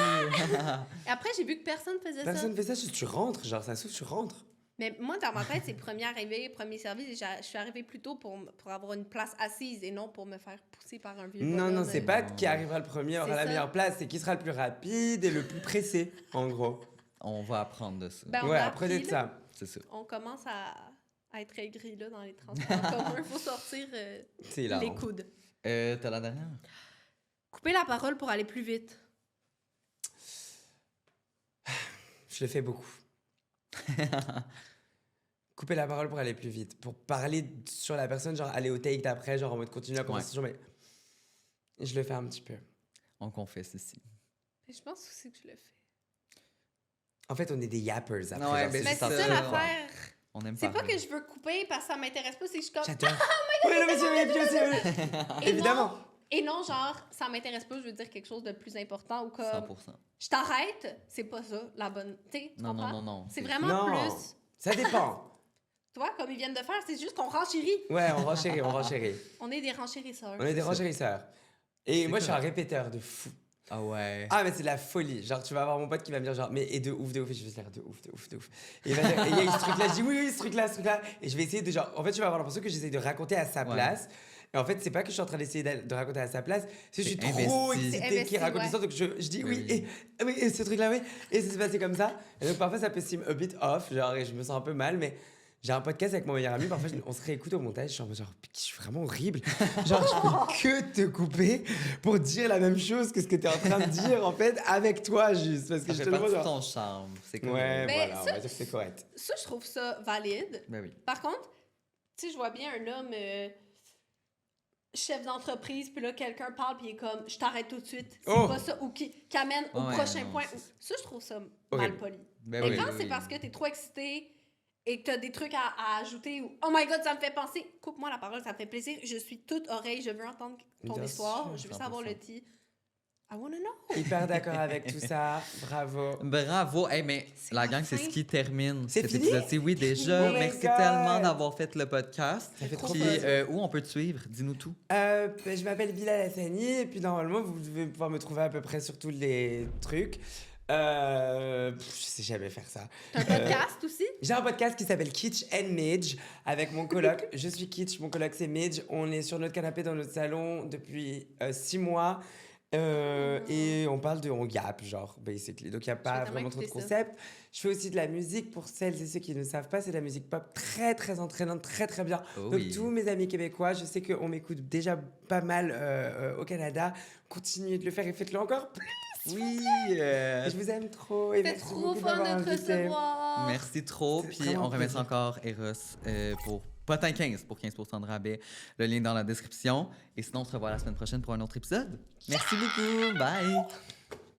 Et après, j'ai vu que personne faisait Personne ça. fait ça, juste tu rentres. Genre, ça s'ouvre, tu rentres. Mais moi, dans ma tête, c'est premier arrivé, premier service. Et je suis arrivée plus tôt pour avoir une place assise et non pour me faire pousser par un vieux Non, bonhomme. c'est pas qui arrivera le premier aura C'est la ça. meilleure place, c'est qui sera le plus rapide et le plus pressé, en gros. On va apprendre de ça. Ben, on Ouais, a apprenez appris, de là. ça. C'est ça. On commence à être aigri là, dans les transports en commun. Il faut sortir C'est là. les coudes. T'as la dernière? Couper la parole pour aller plus vite. Je le fais beaucoup. Couper la parole pour aller plus vite. Pour parler sur la personne, genre aller au take d'après, genre en mode continuer la conversation, mais je le fais un petit peu. On confesse ici. Mais je pense aussi que je le fais. En fait, on est des yappers après. Ouais, genre, ben, Mais ça, c'est ça ça, l'affaire. On aime C'est pas parler. que je veux couper parce que ça m'intéresse pas, c'est que je suis comme... J'adore. Oui, non, mais c'est Et évidemment. non, et non, genre, ça m'intéresse pas, je veux dire quelque chose de plus important ou comme... 100%. Je t'arrête, c'est pas ça, la bonne... T'sais, tu Non, non, comprends? non, non. C'est vraiment Non, plus... ça dépend. Toi, comme ils viennent de faire, c'est juste qu'on renchérit. Ouais, on renchérit, on renchérit. On est des renchérisseurs. On est des renchérisseurs. Et C'est moi, je suis un correct. répéteur de fou. Ah ouais. Ah, mais c'est de la folie. Genre, tu vas avoir mon pote qui va me dire, genre, mais et de ouf. Et je vais dire, de ouf. Et il va dire, et il y a eu ce truc-là. Je dis, oui, ce truc-là. Et je vais essayer de, genre, en fait, tu vas avoir l'impression que j'essaie de raconter à sa Ouais. place. Et en fait, c'est pas que je suis en train d'essayer de raconter à sa place. C'est que je suis C'est trop investi. excitée C'est investi, qu'il raconte ouais. l'histoire. Donc, je dis Oui, oui. Et ce truc-là, oui. Et ça s'est passé comme ça. Et donc, parfois, ça peut seem a bit off. Genre, et je me sens un peu mal, mais. J'ai un podcast avec mon meilleur ami, parfois on se réécoute au montage, je suis en mode genre, je suis vraiment horrible. Genre, je fais que te couper pour dire la même chose que ce que tu es en train de dire, en fait, avec toi, juste. Parce que Ça je fait te le partie de vois, genre... ton charme. C'est comme... Ouais, Mais voilà, on ça- va dire que c'est correct. Ça, je trouve ça valide. Ben oui. Par contre, tu sais, je vois bien un homme chef d'entreprise, puis là, quelqu'un parle, puis il est comme, je t'arrête tout de suite. C'est Oh! pas ça. Ou qui amène au Ouais, prochain non, point. c'est- Ça, je trouve ça mal Horrible. poli. Ben Mais oui, quand oui, c'est oui. parce que t'es trop excité et que t'as des trucs à ajouter ou oh my god, ça me fait penser, coupe-moi la parole, ça me fait plaisir. Je suis toute oreille, je veux entendre ton Bien histoire, sûr, je veux 100%. savoir le tea. I wanna know. Hyper d'accord avec tout ça, bravo. Bravo. Hey, mais C'est la la gang, c'est fin. ce qui termine C'est cet fini? épisode-ci. Oui, déjà. Oh my Merci God. tellement d'avoir fait le podcast. Ça fait trop Puis, plaisir. où on peut te suivre? Dis-nous tout. Je m'appelle Bilal Hassani, et puis normalement, vous devez pouvoir me trouver à peu près sur tous les trucs. Je sais jamais faire ça. T'as un podcast aussi? J'ai un podcast qui s'appelle Kitsch and Midge avec mon coloc. Je suis Kitsch, mon coloc c'est Midge. On est sur notre canapé dans notre salon depuis 6 mois. Et on parle on gap, genre, basically. Donc, il n'y a pas tellement vraiment trop de écouter ça. concepts. Je fais aussi de la musique pour celles et ceux qui ne savent pas. C'est de la musique pop très, très entraînante, très, très bien. Oh Donc, oui. tous mes amis québécois, je sais qu'on m'écoute déjà pas mal au Canada. Continuez de le faire et faites-le encore plus. Oui. Je vous aime trop. Et C'est merci trop beaucoup de fun m'avoir de te invité. recevoir. Merci trop. C'est Puis vraiment on remercie plaisir. encore Eros pour Potin 15 pour 15% de rabais. Le lien dans la description. Et sinon, on se revoit la semaine prochaine pour un autre épisode. Merci beaucoup. Bye.